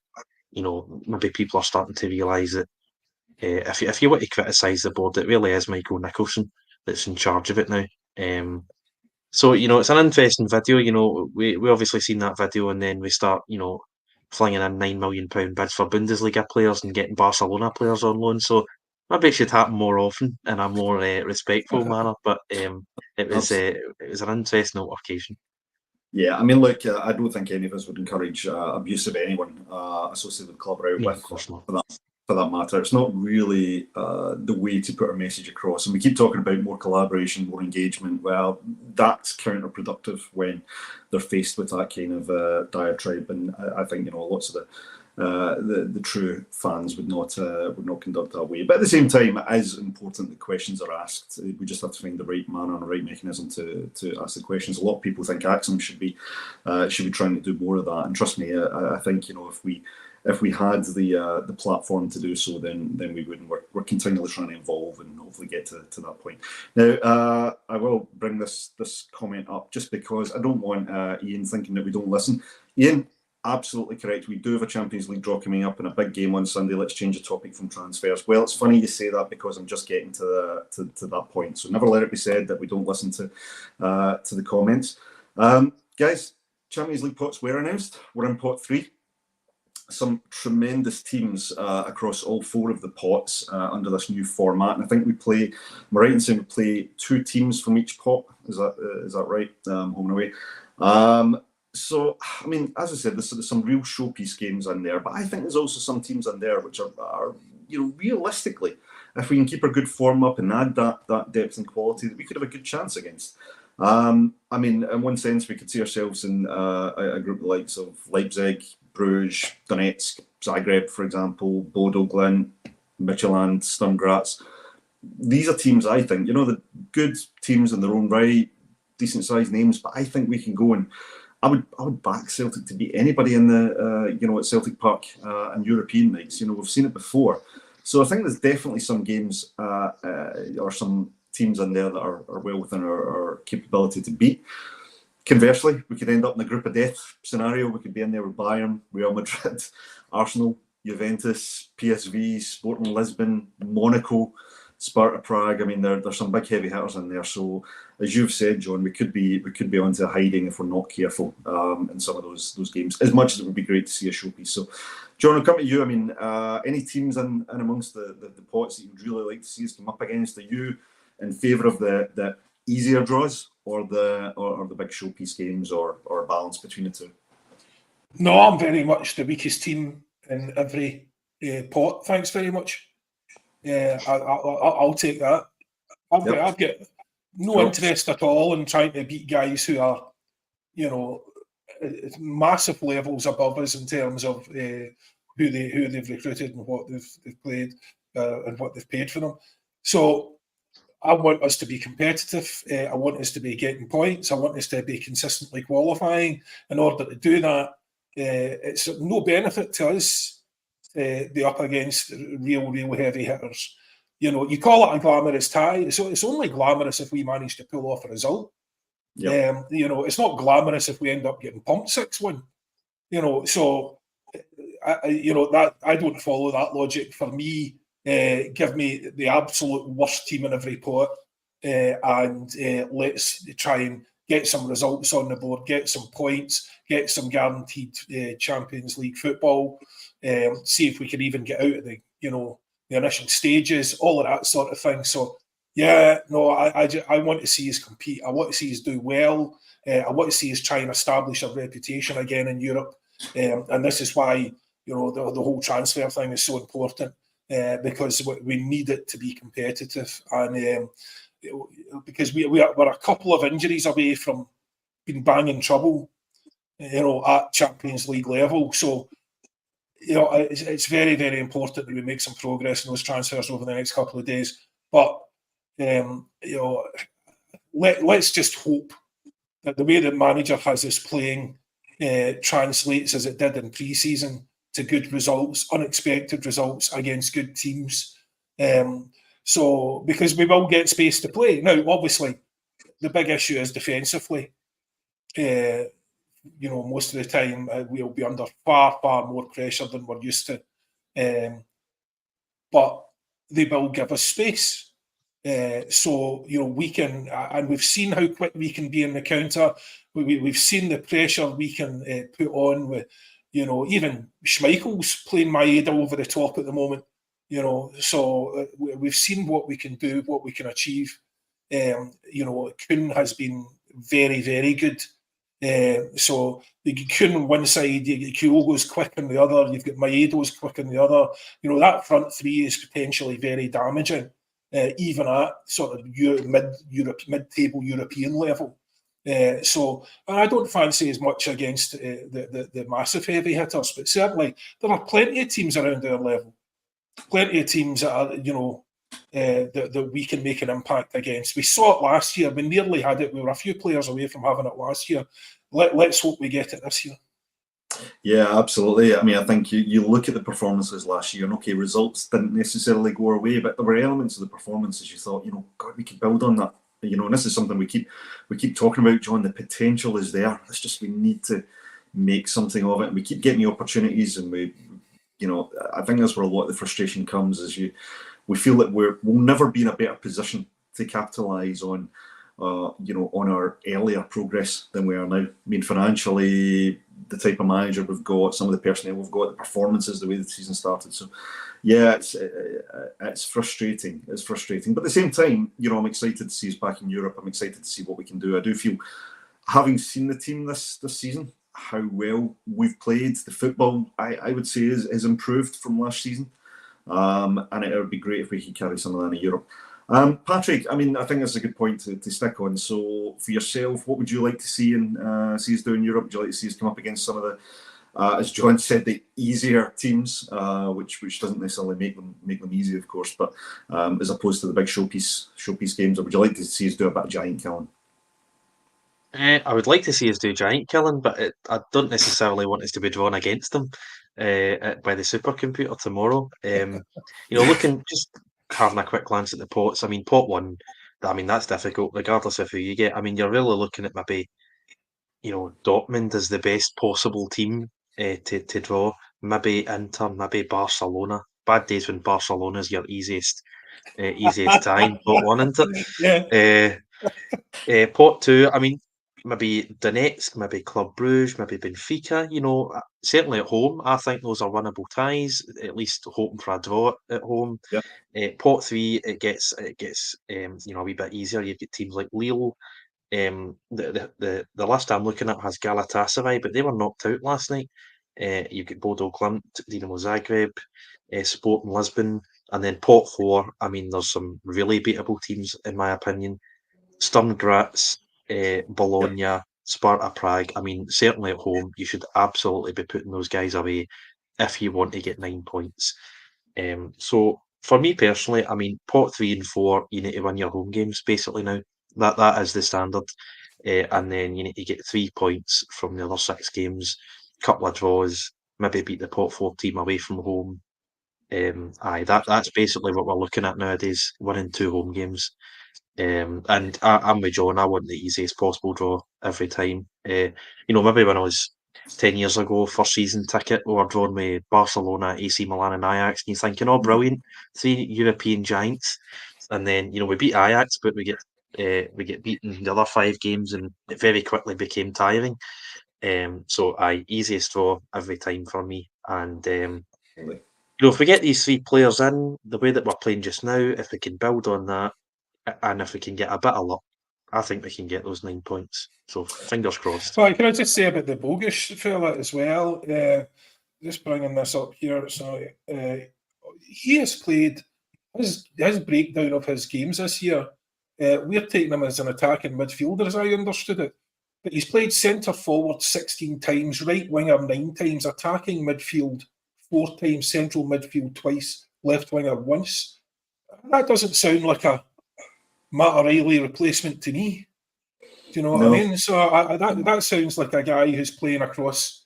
maybe people are starting to realise that if you want to criticise the board, it really is Michael Nicholson that's in charge of it now. So it's an interesting video. We obviously seen that video, and then we start flinging in £9 million bids for Bundesliga players and getting Barcelona players on loan. So maybe it should happen more often in a more respectful manner. But it was an interesting altercation. Yeah, I mean, look, I don't think any of us would encourage abuse of anyone associated with the club or out No, with, of course not. for that matter. It's not really the way to put our message across. And we keep talking about more collaboration, more engagement. Well, that's counterproductive when they're faced with that kind of diatribe. And I think lots of the true fans would not conduct that way. But at the same time, it is important that questions are asked. We just have to find the right manner and the right mechanism to ask the questions. A lot of people think Acsom should be trying to do more of that. And trust me, I think if we had the platform to do so, then we wouldn't. We're continually trying to evolve and hopefully get to that point. Now, I will bring this comment up just because I don't want Ian thinking that we don't listen. Ian, absolutely correct. We do have a Champions League draw coming up and a big game on Sunday. Let's change the topic from transfers. Well, it's funny you say that because I'm just getting to that point. So never let it be said that we don't listen to the comments. Guys, Champions League pots were announced. We're in pot 3. Some tremendous teams across all 4 of the pots under this new format, and I think am I right in saying we play 2 teams from each pot? Is that right? Home and away. So, I mean, as I said, there's some real showpiece games in there, but I think there's also some teams in there which are realistically, if we can keep our good form up and add that depth and quality, that we could have a good chance against. I mean, in one sense, we could see ourselves in a group of the likes of Leipzig, Bruges, Donetsk, Zagreb, for example, Bodo Glimt, Midtjylland, Sturm Graz. These are teams, I think, the good teams in their own right, decent sized names, but I think we can go and I would back Celtic to beat anybody in the at Celtic Park and European nights. We've seen it before, so I think there's definitely some games or some teams in there that are well within our capability to beat. Conversely, we could end up in the group of death scenario. We could be in there with Bayern, Real Madrid, Arsenal, Juventus, PSV, Sporting Lisbon, Monaco, Sparta Prague. I mean, there's some big heavy hitters in there. So, as you've said, John, we could be onto hiding if we're not careful in some of those games. As much as it would be great to see a showpiece. So, John, I'll come to you. I mean, any teams in amongst the pots that you'd really like to see us come up against? Are you in favour of the easier draws or the big showpiece games, or a balance between the two? No, I'm very much the weakest team in every pot. Thanks very much. Yeah, I'll take that. I've got no interest at all in trying to beat guys who are, massive levels above us in terms of who they've recruited and what they've played and what they've paid for them. So I want us to be competitive. I want us to be getting points. I want us to be consistently qualifying. In order to do that, it's no benefit to us be up against real heavy hitters. You call it a glamorous tie. So it's only glamorous if we manage to pull off a result. Yep. It's not glamorous if we end up getting pumped 6-1. So that I don't follow that logic. For me, give me the absolute worst team in every pot, and let's try and get some results on the board, get some points, get some guaranteed Champions League football. See if we can even get out of the initial stages, all of that sort of thing. So, I want to see us compete. I want to see us do well. I want to see us try and establish a reputation again in Europe. And this is why, the whole transfer thing is so important, because we need it to be competitive. And because we're a couple of injuries away from being bang in trouble, at Champions League level. So, it's very, very important that we make some progress in those transfers over the next couple of days. But, let's just hope that the way the manager has us playing translates as it did in pre-season to good results, unexpected results against good teams. So, because we will get space to play. Now, obviously, the big issue is defensively. Most of the time we'll be under far, far more pressure than we're used to. But they will give us space. So, we can, and we've seen how quick we can be in the counter. We've seen the pressure we can put on with, even Schmeichel's playing Maeda over the top at the moment. So we've seen what we can do, what we can achieve. Kuhn has been very, very good. So you get Kuhn on one side, you get Kyogo's quick on the other, you've got Maedo's quick on the other. That front three is potentially very damaging, even at sort of mid-table European level. So, and I don't fancy as much against the massive heavy hitters, but certainly there are plenty of teams around their level, plenty of teams that are, that we can make an impact against. We saw it last year. We nearly had it. We were a few players away from having it last year. Let's hope we get it this year. Yeah, absolutely. I mean, I think you look at the performances last year, and okay, results didn't necessarily go our way, but there were elements of the performances you thought, God, we could build on that. And this is something we keep talking about, John. The potential is there. It's just we need to make something of it, and we keep getting the opportunities, and I think that's where a lot of the frustration comes. Is we feel that we'll never be in a better position to capitalise on, on our earlier progress than we are now. I mean, financially, the type of manager we've got, some of the personnel we've got, the performances, the way the season started. So, yeah, it's frustrating. It's frustrating, but at the same time, I'm excited to see us back in Europe. I'm excited to see what we can do. I do feel, having seen the team this season, how well we've played. The football, I would say, is improved from last season. And it would be great if we could carry some of that in Europe. Patrick, I mean, I think that's a good point to stick on. So, for yourself, what would you like to see see us do in Europe? Would you like to see us come up against some of the, as John said, the easier teams, which doesn't necessarily make them easy, of course, but as opposed to the big showpiece games, or would you like to see us do a bit of giant killing? I would like to see us do giant killing, but I don't necessarily want us to be drawn against them by the supercomputer tomorrow. Looking, just having a quick glance at the pots. I mean, pot one, that's difficult, regardless of who you get. I mean, you're really looking at maybe, Dortmund as the best possible team to draw. maybe Inter, maybe Barcelona. Bad days when Barcelona's your easiest tie in pot one, isn't Yeah. it? Pot two, I mean, maybe Donetsk, maybe Club Brugge, maybe Benfica. Certainly at home, I think those are winnable ties. At least hoping for a draw at home. Yeah. Pot three, it gets a wee bit easier. You've got teams like Lille. The list I'm looking at has Galatasaray, but they were knocked out last night. You've got Bodo Glimt, Dinamo Zagreb, Sporting Lisbon, and then pot four. I mean, there's some really beatable teams in my opinion. Sturm Graz, Yep. Bologna, Sparta Prague. I mean, certainly at home, you should absolutely be putting those guys away if you want to get 9 points. So for me personally, I mean, pot three and four, you need to win your home games basically now. That is the standard, and then you need to get 3 points from the other 6 games, couple of draws, maybe beat the pot four team away from home. That's basically what we're looking at nowadays, winning 2 home games. And I'm with John. I want the easiest possible draw every time. Maybe when I was 10 years ago, first season ticket, we were drawn with Barcelona, AC Milan, and Ajax, and you're thinking, oh, brilliant, 3 European giants. And then we beat Ajax, but we get beaten the other 5 games, and it very quickly became tiring. So easiest draw every time for me. And if we get these 3 players in the way that we're playing just now, if we can build on that. And if we can get a bit of luck, I think we can get those 9 points. So fingers crossed. Well, can I just say about the Bogus fella as well? Just bringing this up here. So he has played his breakdown of his games this year. We're taking him as an attacking midfielder, as I understood it. But he's played centre forward 16 times, right winger 9 times, attacking midfield 4 times, central midfield twice, left winger once. That doesn't sound like a Matt O'Reilly replacement to me. Do you know what I mean? So that sounds like a guy who's playing across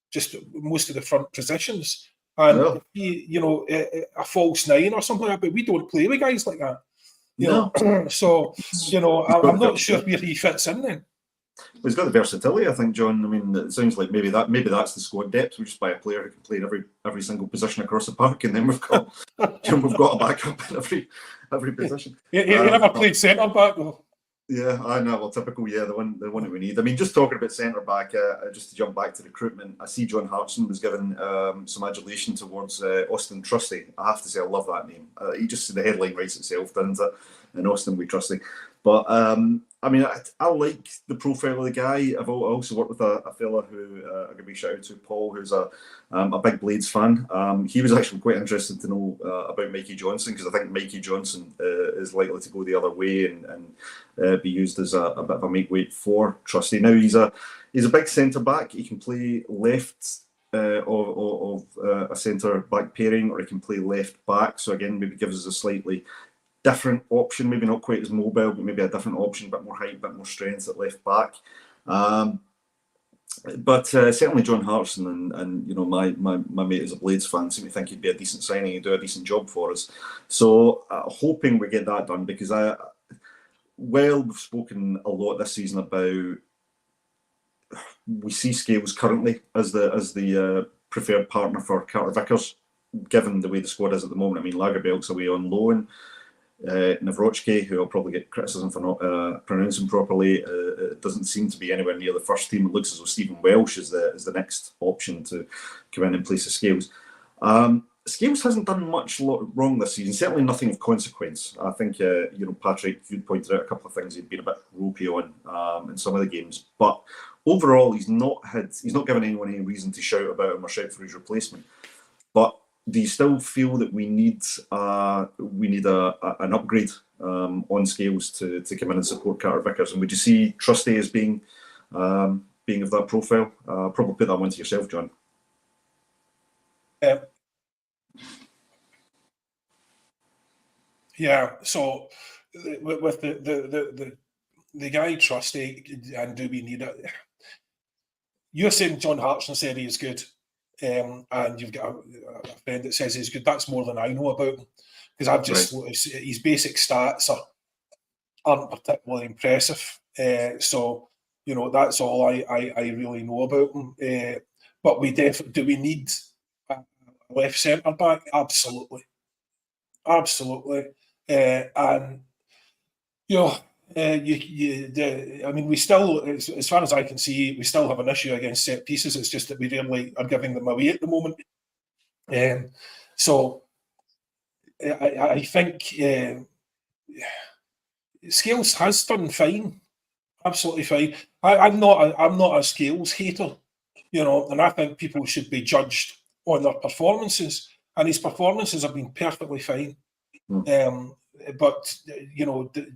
just most of the front positions. And a false 9 or something like that, but we don't play with guys like that. So I'm not sure where he fits in then. He's got the versatility, I think, John. I mean, it sounds like maybe that's the squad depth. We just buy a player who can play in every single position across the park, and then we've got a backup in every position. He never played centre back though. Yeah, I know. Well, typical. Yeah, the one that we need. I mean, just talking about centre back, just to jump back to recruitment, I see John Hartson was given some adulation towards Austin Trusty. I have to say, I love that name. The headline writes itself, doesn't it? And Austin we trusty. But I mean, I like the profile of the guy. I've also worked with a fella who I give a shout out to, Paul, who's a big Blades fan. He was actually quite interested to know about Mikey Johnson, because I think Mikey Johnson is likely to go the other way and be used as a bit of a make weight for Trusty. Now he's a big centre back. He can play left of a centre back pairing, or he can play left back. So again, maybe gives us a slightly different option, maybe not quite as mobile, but maybe a different option, a bit more height, a bit more strength at left back. But certainly John Hartson and my mate is a Blades fan, seem to think he'd be a decent signing and do a decent job for us. So hoping we get that done, because we've spoken a lot this season about, we see Scales currently as the preferred partner for Carter Vickers, given the way the squad is at the moment. I mean, Lagerbielke's away on loan. Nawrocki, who I'll probably get criticism for not pronouncing properly, doesn't seem to be anywhere near the first team. It looks as though Stephen Welsh is the next option to come in place of Scales. Scales hasn't done much wrong this season, certainly nothing of consequence. I think Patrick, you pointed out a couple of things he'd been a bit ropey on in some of the games, but overall he's not given anyone any reason to shout about him or shout for his replacement. But do you still feel that we need an upgrade on Scales to come in and support Carter Vickers? And would you see Trusty as being of that profile? Probably put that one to yourself, John. Yeah. So with the guy Trusty, and do we need it? You're saying John Hartson said he is good. And you've got a friend that says he's good. That's more than I know about him, because I've just his basic stats aren't particularly impressive. So that's all I really know about him. But do we need left centre back, absolutely. And I mean, we still, as far as I can see, we still have an issue against set pieces. It's just that we rarely are giving them away at the moment. So I think Scales has done fine, absolutely fine. I'm not a Scales hater, and I think people should be judged on their performances, and his performances have been perfectly fine. But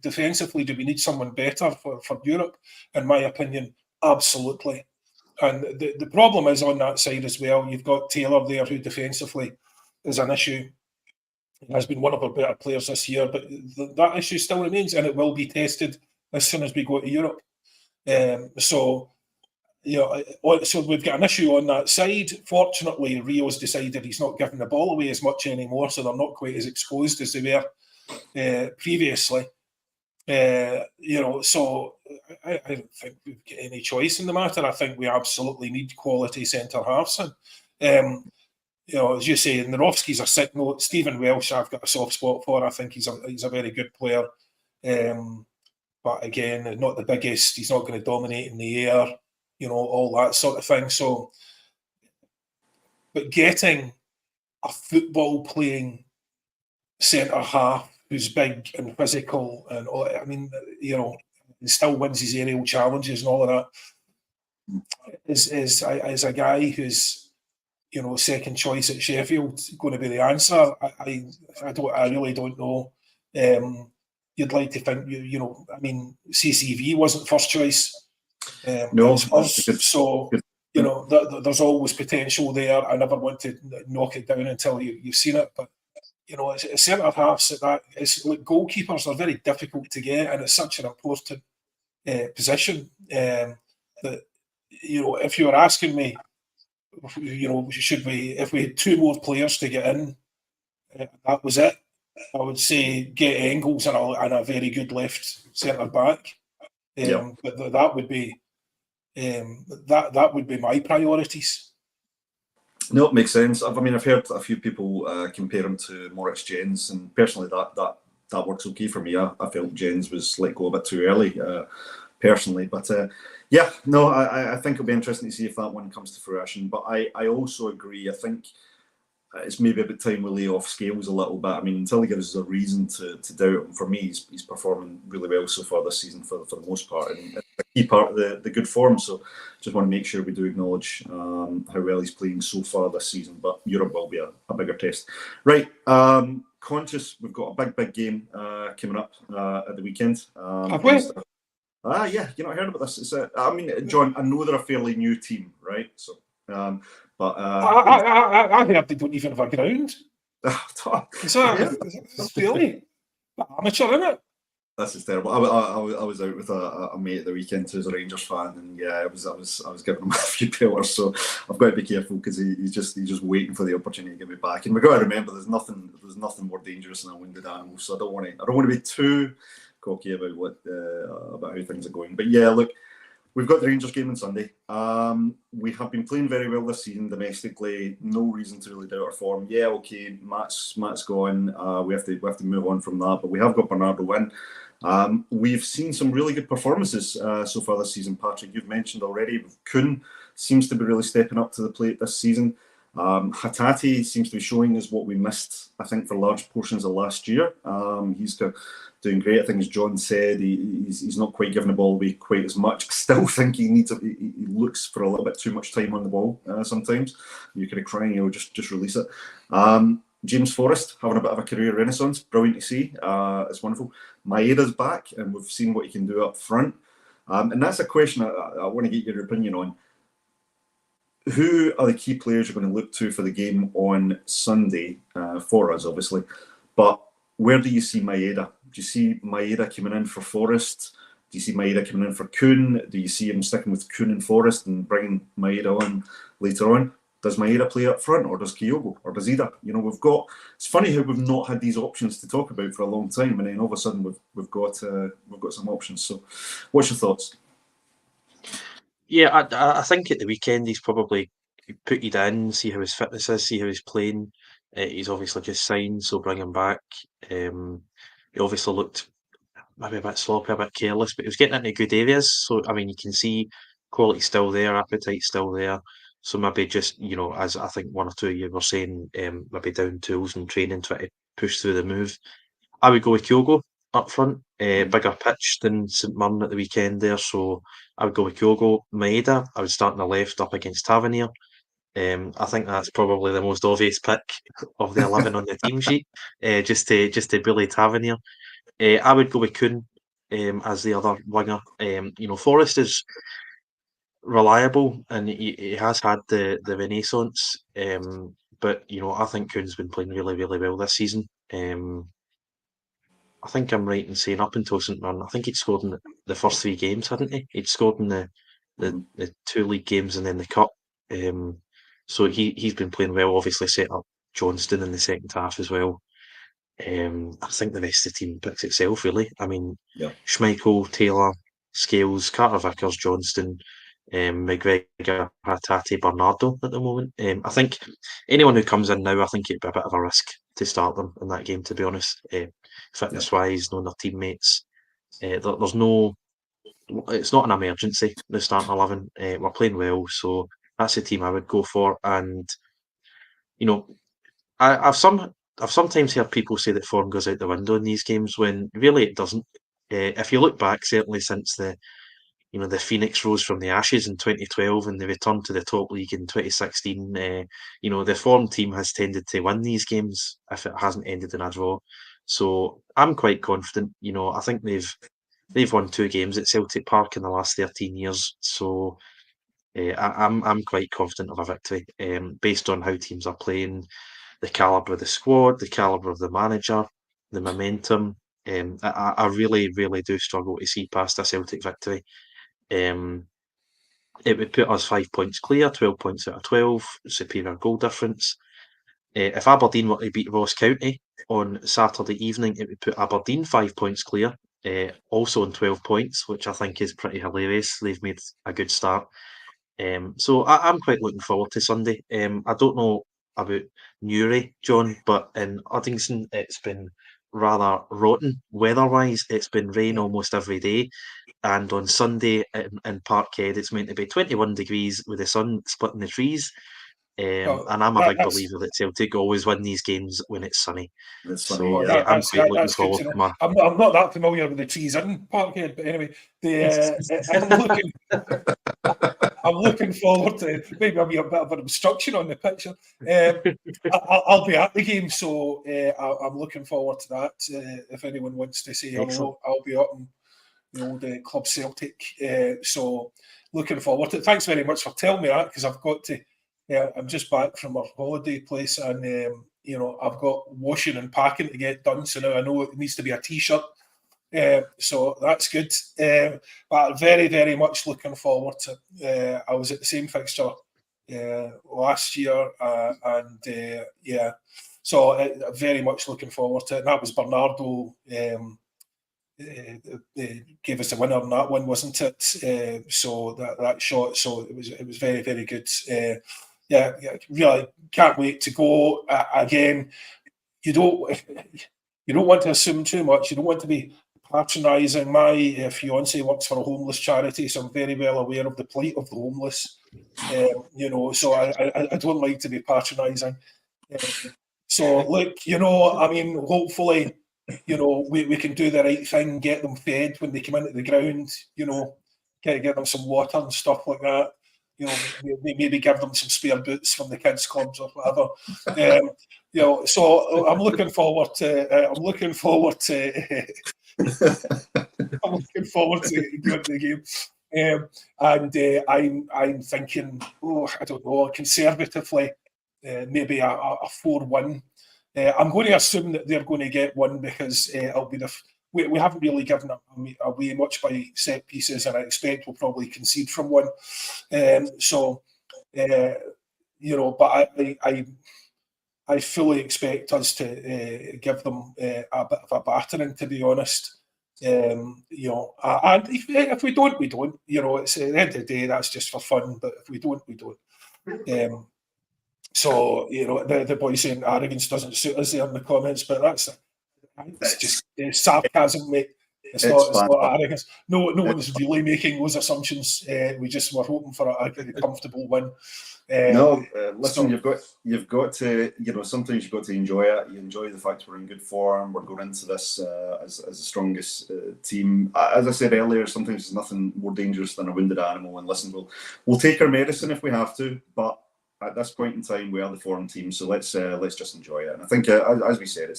defensively, do we need someone better for Europe? In my opinion, absolutely. And the problem is on that side as well. You've got Taylor there, who defensively is an issue. He has been one of our better players this year, but that issue still remains, and it will be tested as soon as we go to Europe. So we've got an issue on that side. Fortunately, Rio's decided he's not giving the ball away as much anymore, so they're not quite as exposed as they were previously. So I don't think we've got any choice in the matter. I think we absolutely need quality centre halves. And as you say, Narovski's a sick note. Stephen Welsh, I've got a soft spot for. I think he's a very good player. But again, not the biggest. He's not going to dominate in the air. All that sort of thing. So, but getting a football playing centre half who's big and physical, and he still wins his aerial challenges and all of that, is a guy who's second choice at Sheffield going to be the answer. I really don't know. You'd like to think CCV wasn't first choice. No, so there's always potential there. I never want to knock it down until you've seen it, but centre halves it's like goalkeepers are very difficult to get, and it's such an important position that if you were asking me, if we had two more players to get in, that was it. I would say get Engels and a very good left centre back. But that would be that would be my priorities. No, it makes sense. I've heard a few people compare him to Moritz Jens, and personally, that works okay for me. I felt Jens was let go a bit too early, personally. But I think it'll be interesting to see if that one comes to fruition. But I also agree. I think it's maybe about time we lay off Scales a little bit. Until he gives us a reason to doubt him, for me, he's performing really well so far this season for the most part, and it's a key part of the good form. So just want to make sure we do acknowledge how well he's playing so far this season. But Europe will be a bigger test. Right, conscious we've got a big game coming up at the weekend. Have we? Yeah, you've not heard about this. It's John, I know they're a fairly new team, right? So, but I heard they don't even have a ground. Is that really amateur, isn't it? This is terrible. I was out with a mate at the weekend who's a Rangers fan, and I was giving him a few pelters. So I've got to be careful because he's just waiting for the opportunity to get me back. And we've got to remember there's nothing more dangerous than a wounded animal. So I don't want to be too cocky about about how things are going. But yeah, look, we've got the Rangers game on Sunday. We have been playing very well this season domestically. No reason to really doubt our form. Yeah, okay, Matt's gone. We have to move on from that. But we have got Bernardo in. We've seen some really good performances so far this season, Patrick. You've mentioned already. Kuhn seems to be really stepping up to the plate this season. Hatate seems to be showing us what we missed, I think, for large portions of last year. He's doing great. I think, as John said, he's not quite giving the ball away quite as much. I still think he looks for a little bit too much time on the ball sometimes. You're kind of crying, just release it. James Forrest having a bit of a career renaissance. Brilliant to see. It's wonderful. Maeda's back, and we've seen what he can do up front. And that's a question I want to get your opinion on. Who are the key players you're going to look to for the game on Sunday for us, obviously? But where do you see Maeda? Do you see Maeda coming in for Forrest? Do you see Maeda coming in for Kuhn? Do you see him sticking with Kuhn and Forrest and bringing Maeda on later on? Does Maeda play up front, or does Kyogo, or does either? It's funny how we've not had these options to talk about for a long time, and then all of a sudden we've got some options. So, what's your thoughts? Yeah, I think at the weekend he's probably put you in, see how his fitness is, see how he's playing. He's obviously just signed, so bring him back. He obviously looked maybe a bit sloppy, a bit careless, but he was getting into good areas. So, I mean, you can see quality still there, appetite still there. So maybe just, as I think one or two of you were saying, maybe down tools and training, try to push through the move. I would go with Kyogo up front, bigger pitch than St Mirren at the weekend there. So I would go with Kyogo. Maeda, I would start on the left up against Tavernier. I think that's probably the most obvious pick of the 11 on the team sheet, just to bully Tavernier. I would go with Kuhn as the other winger. Forrest is reliable and he has had the renaissance, but I think Kuhn's been playing really, really well this season. I think I'm right in saying up until St Mirren, I think he'd scored in the first 3 games, hadn't he? He'd scored in the 2 league games and then the cup. So he's been playing well. Obviously, set up Johnston in the second half as well. I think the rest of the team picks itself, really. I mean, Yeah. Schmeichel, Taylor, Scales, Carter Vickers, Johnston, McGregor, Hatate, Bernardo at the moment. I think anyone who comes in now, I think it'd be a bit of a risk to start them in that game, to be honest. Fitness-wise, knowing their teammates. There's no... It's not an emergency, the starting 11. We're playing well, so that's the team I would go for. And, I've sometimes heard people say that form goes out the window in these games when really it doesn't. If you look back, certainly since the Phoenix rose from the ashes in 2012 and they returned to the top league in 2016, the form team has tended to win these games if it hasn't ended in a draw. So I'm quite confident. I think they've won 2 games at Celtic Park in the last 13 years. So I'm quite confident of a victory based on how teams are playing, the calibre of the squad, the calibre of the manager, the momentum. I really, really do struggle to see past a Celtic victory. It would put us 5 points clear, 12 points out of 12, superior goal difference. If Aberdeen were to beat Ross County on Saturday evening, it would put Aberdeen 5 points clear, also on 12 points, which I think is pretty hilarious. They've made a good start. So I'm quite looking forward to Sunday. I don't know about Newry, John, but in Uddingston it's been rather rotten weather-wise. It's been rain almost every day, and on Sunday in Parkhead it's meant to be 21 degrees with the sun splitting the trees. And I'm a big believer that Celtic always win these games when it's sunny. It's So funny, yeah. I'm quite looking That's good forward to to know. I'm not that familiar with the trees in Parkhead, but anyway, I'm looking forward to maybe a bit of an obstruction on the picture. I'll be at the game, so I'm looking forward to that. If anyone wants to say hello, I'll be up in the old Club Celtic. So looking forward to it. Thanks very much for telling me that, because I've got to. I'm just back from our holiday place, and I've got washing and packing to get done. So now I know it needs to be a t-shirt. So that's good. But very, very much looking forward to it. I was at the same fixture last year, so very much looking forward to it. And that was Bernardo gave us the winner on that one, wasn't it? So that shot, so it was very, very good. Really can't wait to go again. You don't want to assume too much. You don't want to be patronising. My fiance works for a homeless charity, so I'm very well aware of the plight of the homeless. So I don't like to be patronising. So look, hopefully, we can do the right thing, get them fed when they come into the ground. Get them some water and stuff like that. Maybe give them some spare boots from the kids' clubs or whatever. So I'm looking forward to. I'm looking forward to going to the game. I'm thinking, I don't know, conservatively, maybe a 4-1. I'm going to assume that they're going to get one, because it'll be we haven't really given away much by set pieces, and I expect we'll probably concede from one. But I fully expect us to give them a bit of a battering, to be honest. And if we don't, we don't. It's at the end of the day, that's just for fun. But if we don't, we don't. So, the boy saying arrogance doesn't suit us there in the comments, but it's just sarcasm, mate. It's not arrogance. No one's really making those assumptions. We just were hoping for a comfortable win. Listen, you've got to, sometimes you've got to enjoy it. You enjoy the fact we're in good form. We're going into this as the strongest team. As I said earlier, sometimes there's nothing more dangerous than a wounded animal. And listen, we'll take our medicine if we have to, but at this point in time, we are the foreign team, so let's just enjoy it. And I think, as we said,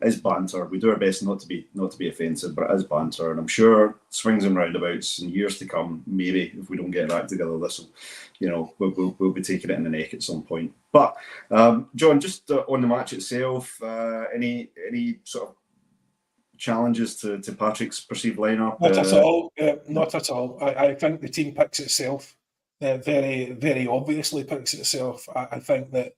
it's banter. We do our best not to be offensive, but it is banter. And I'm sure swings and roundabouts in years to come, maybe if we don't get that together, this will, we'll be taking it in the neck at some point. But John, just on the match itself, any sort of challenges to Patrick's perceived lineup? Not at all. Not at all. I think the team picks itself. Very, very obviously picks itself. I think that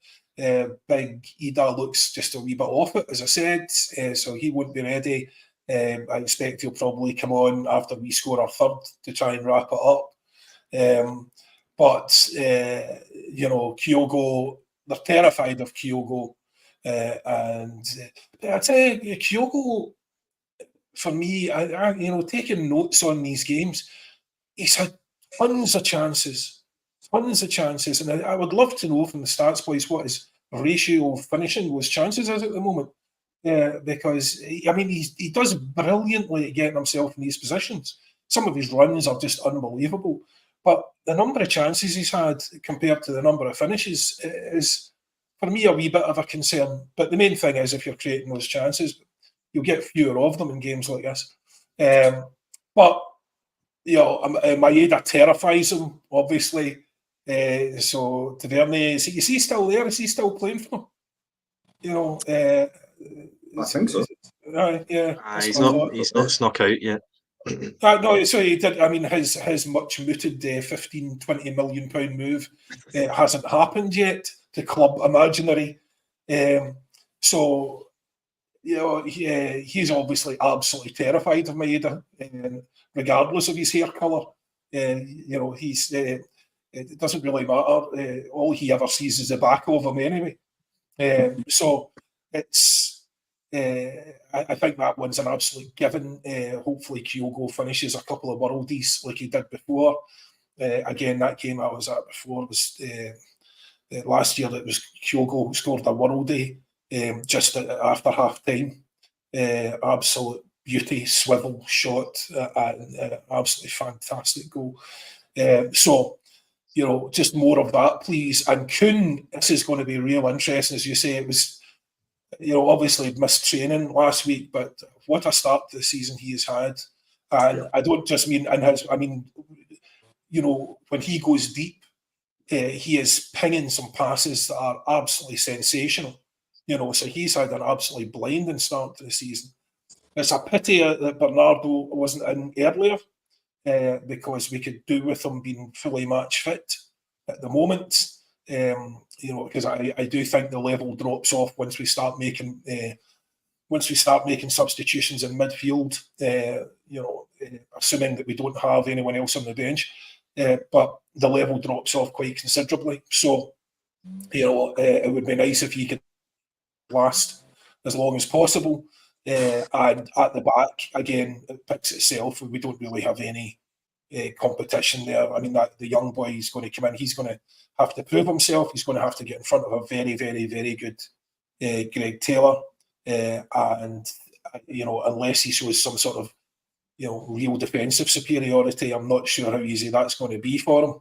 Big Ida looks just a wee bit off it, as I said, so he won't be ready. I expect he'll probably come on after we score our third to try and wrap it up. But Kyogo, they're terrified of Kyogo. And I tell you, Kyogo, for me, I taking notes on these games, he's had tons of chances, and I would love to know from the stats boys what his ratio of finishing those chances is at the moment. Because he does brilliantly at getting himself in these positions. Some of his runs are just unbelievable, but the number of chances he's had compared to the number of finishes is, for me, a wee bit of a concern. But the main thing is, if you're creating those chances, you'll get fewer of them in games like this. But Maeda terrifies him, obviously. So Tierney, is he still there? Is he still playing for him? I think so. Yeah. He's not snuck out yet. No, so he did. I mean, his much mooted 15-20 million pound move hasn't happened yet to club imaginary. So he's obviously absolutely terrified of Maeda, regardless of his hair colour. He's it doesn't really matter. All he ever sees is the back of him anyway. So it's. I think that one's an absolute given. Hopefully, Kyogo finishes a couple of worldies like he did before. Again, that game I was at before was last year. It was Kyogo who scored a worldie just after half time. Absolute beauty, swivel shot, absolutely fantastic goal. So, just more of that, please. And Kuhn, this is going to be real interesting, as you say. It was. Obviously missed training last week, but what a start to the season he has had. And I don't just mean when he goes deep, he is pinging some passes that are absolutely sensational. So he's had an absolutely blinding start to the season. It's a pity that Bernardo wasn't in earlier because we could do with him being fully match fit at the moment. Because I do think the level drops off once we start making substitutions in midfield. Assuming that we don't have anyone else on the bench, but the level drops off quite considerably. So, it would be nice if he could last as long as possible. And at the back, again, it picks itself. We don't really have any competition there. I mean, that the young boy is going to come in. He's going to have to prove himself. He's going to have to get in front of a very, very, very good Greg Taylor. And unless he shows some sort of real defensive superiority, I'm not sure how easy that's going to be for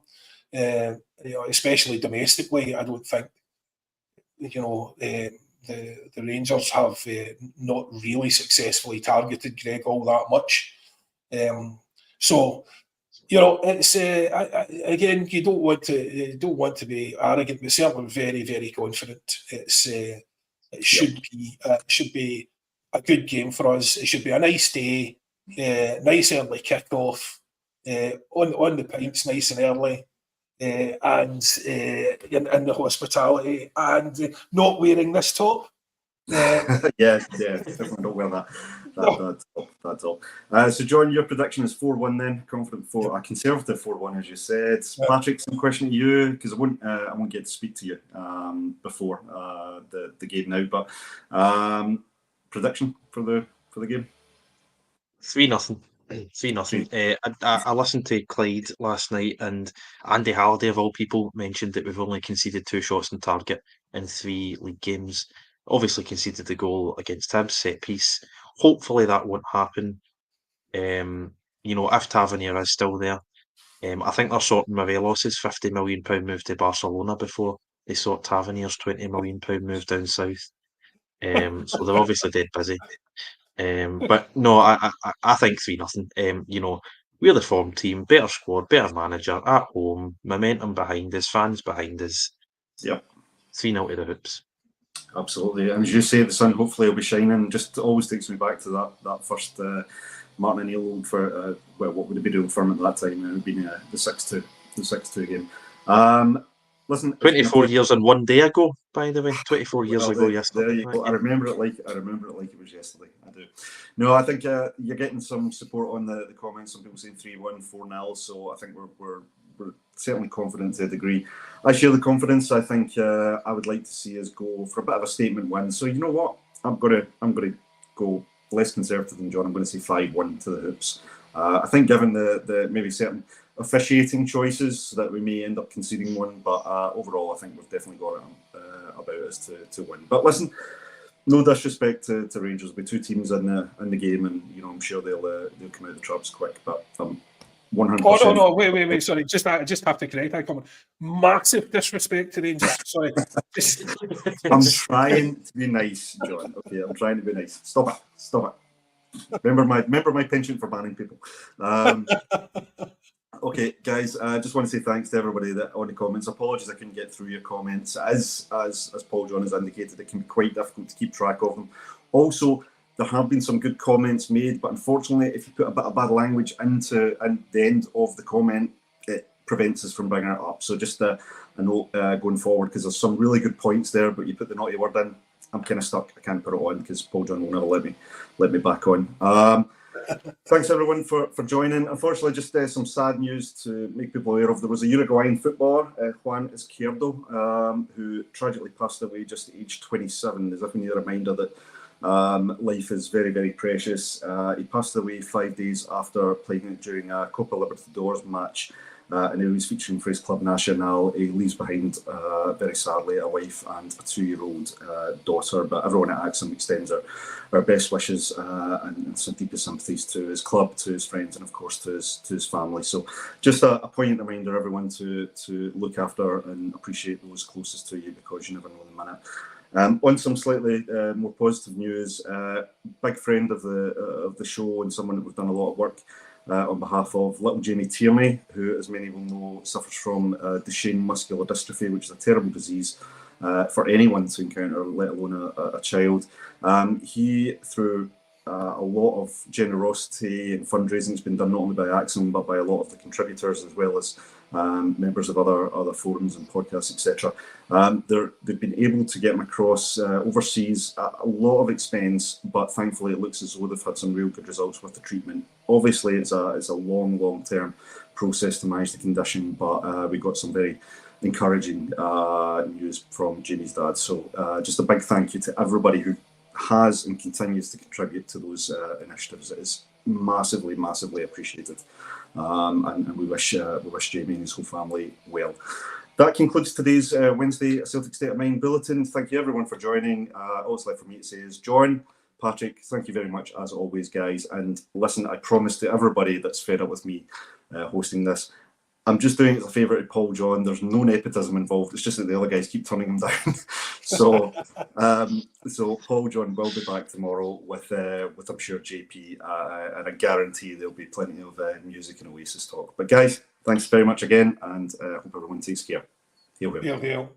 him. Especially domestically, I don't think the Rangers have not really successfully targeted Greg all that much. So. It's again. You don't want to be arrogant, but certainly very, very confident. It should be a good game for us. It should be a nice day, nice early kickoff, on the pints, nice and early, and in the hospitality, and not wearing this top. Yeah, definitely don't wear that. That's all. So, John, your prediction is 4-1 then. Confident a conservative 4-1, as you said. Patrick, some question to you because I won't get to speak to you before the game now. But prediction for the game? 3-0. 3-0. I listened to Clyde last night, and Andy Halliday, of all people, mentioned that we've only conceded 2 shots on target in 3 league games. Obviously conceded the goal against Hibs, set piece. Hopefully that won't happen. If Tavernier is still there. I think they're sorting Morelos' £50 million move to Barcelona before they sort Tavernier's £20 million move down south. So they're obviously dead busy. But no, I think 3-0. We're the form team, better squad, better manager, at home, momentum behind us, fans behind us. Yep. 3-0 to the Hoops. Absolutely. And as you say, the sun hopefully will be shining. Just always takes me back to that first Martin O'Neill for what would he be doing for him at that time? It would have been the 6-2 game. Listen, 24 years and 1 day ago, by the way. 24 years ago yesterday. There you go. I remember it like it was yesterday. I do. No, I think you're getting some support on the comments. Some people saying 3-1, 4-0. So I think we're certainly confident to a degree. I share the confidence. I think I would like to see us go for a bit of a statement win. So you know what? I'm gonna go less conservative than John. I'm going to say 5-1 to the Hoops. I think given the maybe certain officiating choices that we may end up conceding one, but overall I think we've definitely got it about us to win. But listen, no disrespect to Rangers. There'll be 2 teams in the game, and I'm sure they'll come out of the traps quick. But 100%. Oh no! Wait! Sorry, I just have to correct that comment. Massive disrespect to Rangers. Sorry. I'm trying to be nice, John. Okay, I'm trying to be nice. Stop it. Remember my penchant for banning people. Okay, guys, I just want to say thanks to everybody that on the comments. Apologies I couldn't get through your comments. As Paul John has indicated, it can be quite difficult to keep track of them. Also, there have been some good comments made, but unfortunately, if you put a bit of bad language into the end of the comment, it prevents us from bringing it up. So just a note going forward, because there's some really good points there, but you put the naughty word in, I'm kind of stuck. I can't put it on because Paul John will never let me back on. Thanks everyone for joining. Unfortunately, just some sad news to make people aware of. There was a Uruguayan footballer, Juan Izquierdo, who tragically passed away just at age 27. As if we need a reminder that life is very, very precious. He passed away 5 days after playing during a Copa Libertadores match. And he was featuring for his Club Nacional. He leaves behind, very sadly, a wife and a 2-year-old daughter. But everyone at Acsom extends our best wishes and some deepest sympathies to his club, to his friends, and of course to his family. So just a poignant reminder, everyone, to look after and appreciate those closest to you, because you never know the minute. On some slightly more positive news, big friend of the show and someone that we've done a lot of work on behalf of, little Jamie Tierney, who, as many will know, suffers from Duchenne muscular dystrophy, which is a terrible disease for anyone to encounter, let alone a child. He, through a lot of generosity and fundraising, has been done not only by Acsom but by a lot of the contributors, as well as members of other forums and podcasts, etc. They've been able to get him across overseas at a lot of expense, but thankfully it looks as though they've had some real good results with the treatment. Obviously, it's a long-term process to manage the condition, but we got some very encouraging news from Jamie's dad. So just a big thank you to everybody who has and continues to contribute to those initiatives. It is massively appreciated, and we wish Jamie and his whole family well. That concludes today's Wednesday Celtic State of Mind bulletin. Thank you everyone for joining. All that's left for me to say is, John, Patrick, thank you very much as always, guys. And listen, I promise to everybody that's fed up with me hosting this, I'm just doing it as a favour to Paul John. There's no nepotism involved. It's just that the other guys keep turning him down. So Paul John will be back tomorrow with I'm sure JP, and I guarantee there'll be plenty of music and Oasis talk. But guys, thanks very much again, and hope everyone takes care. Hail, hail. Hail, hail.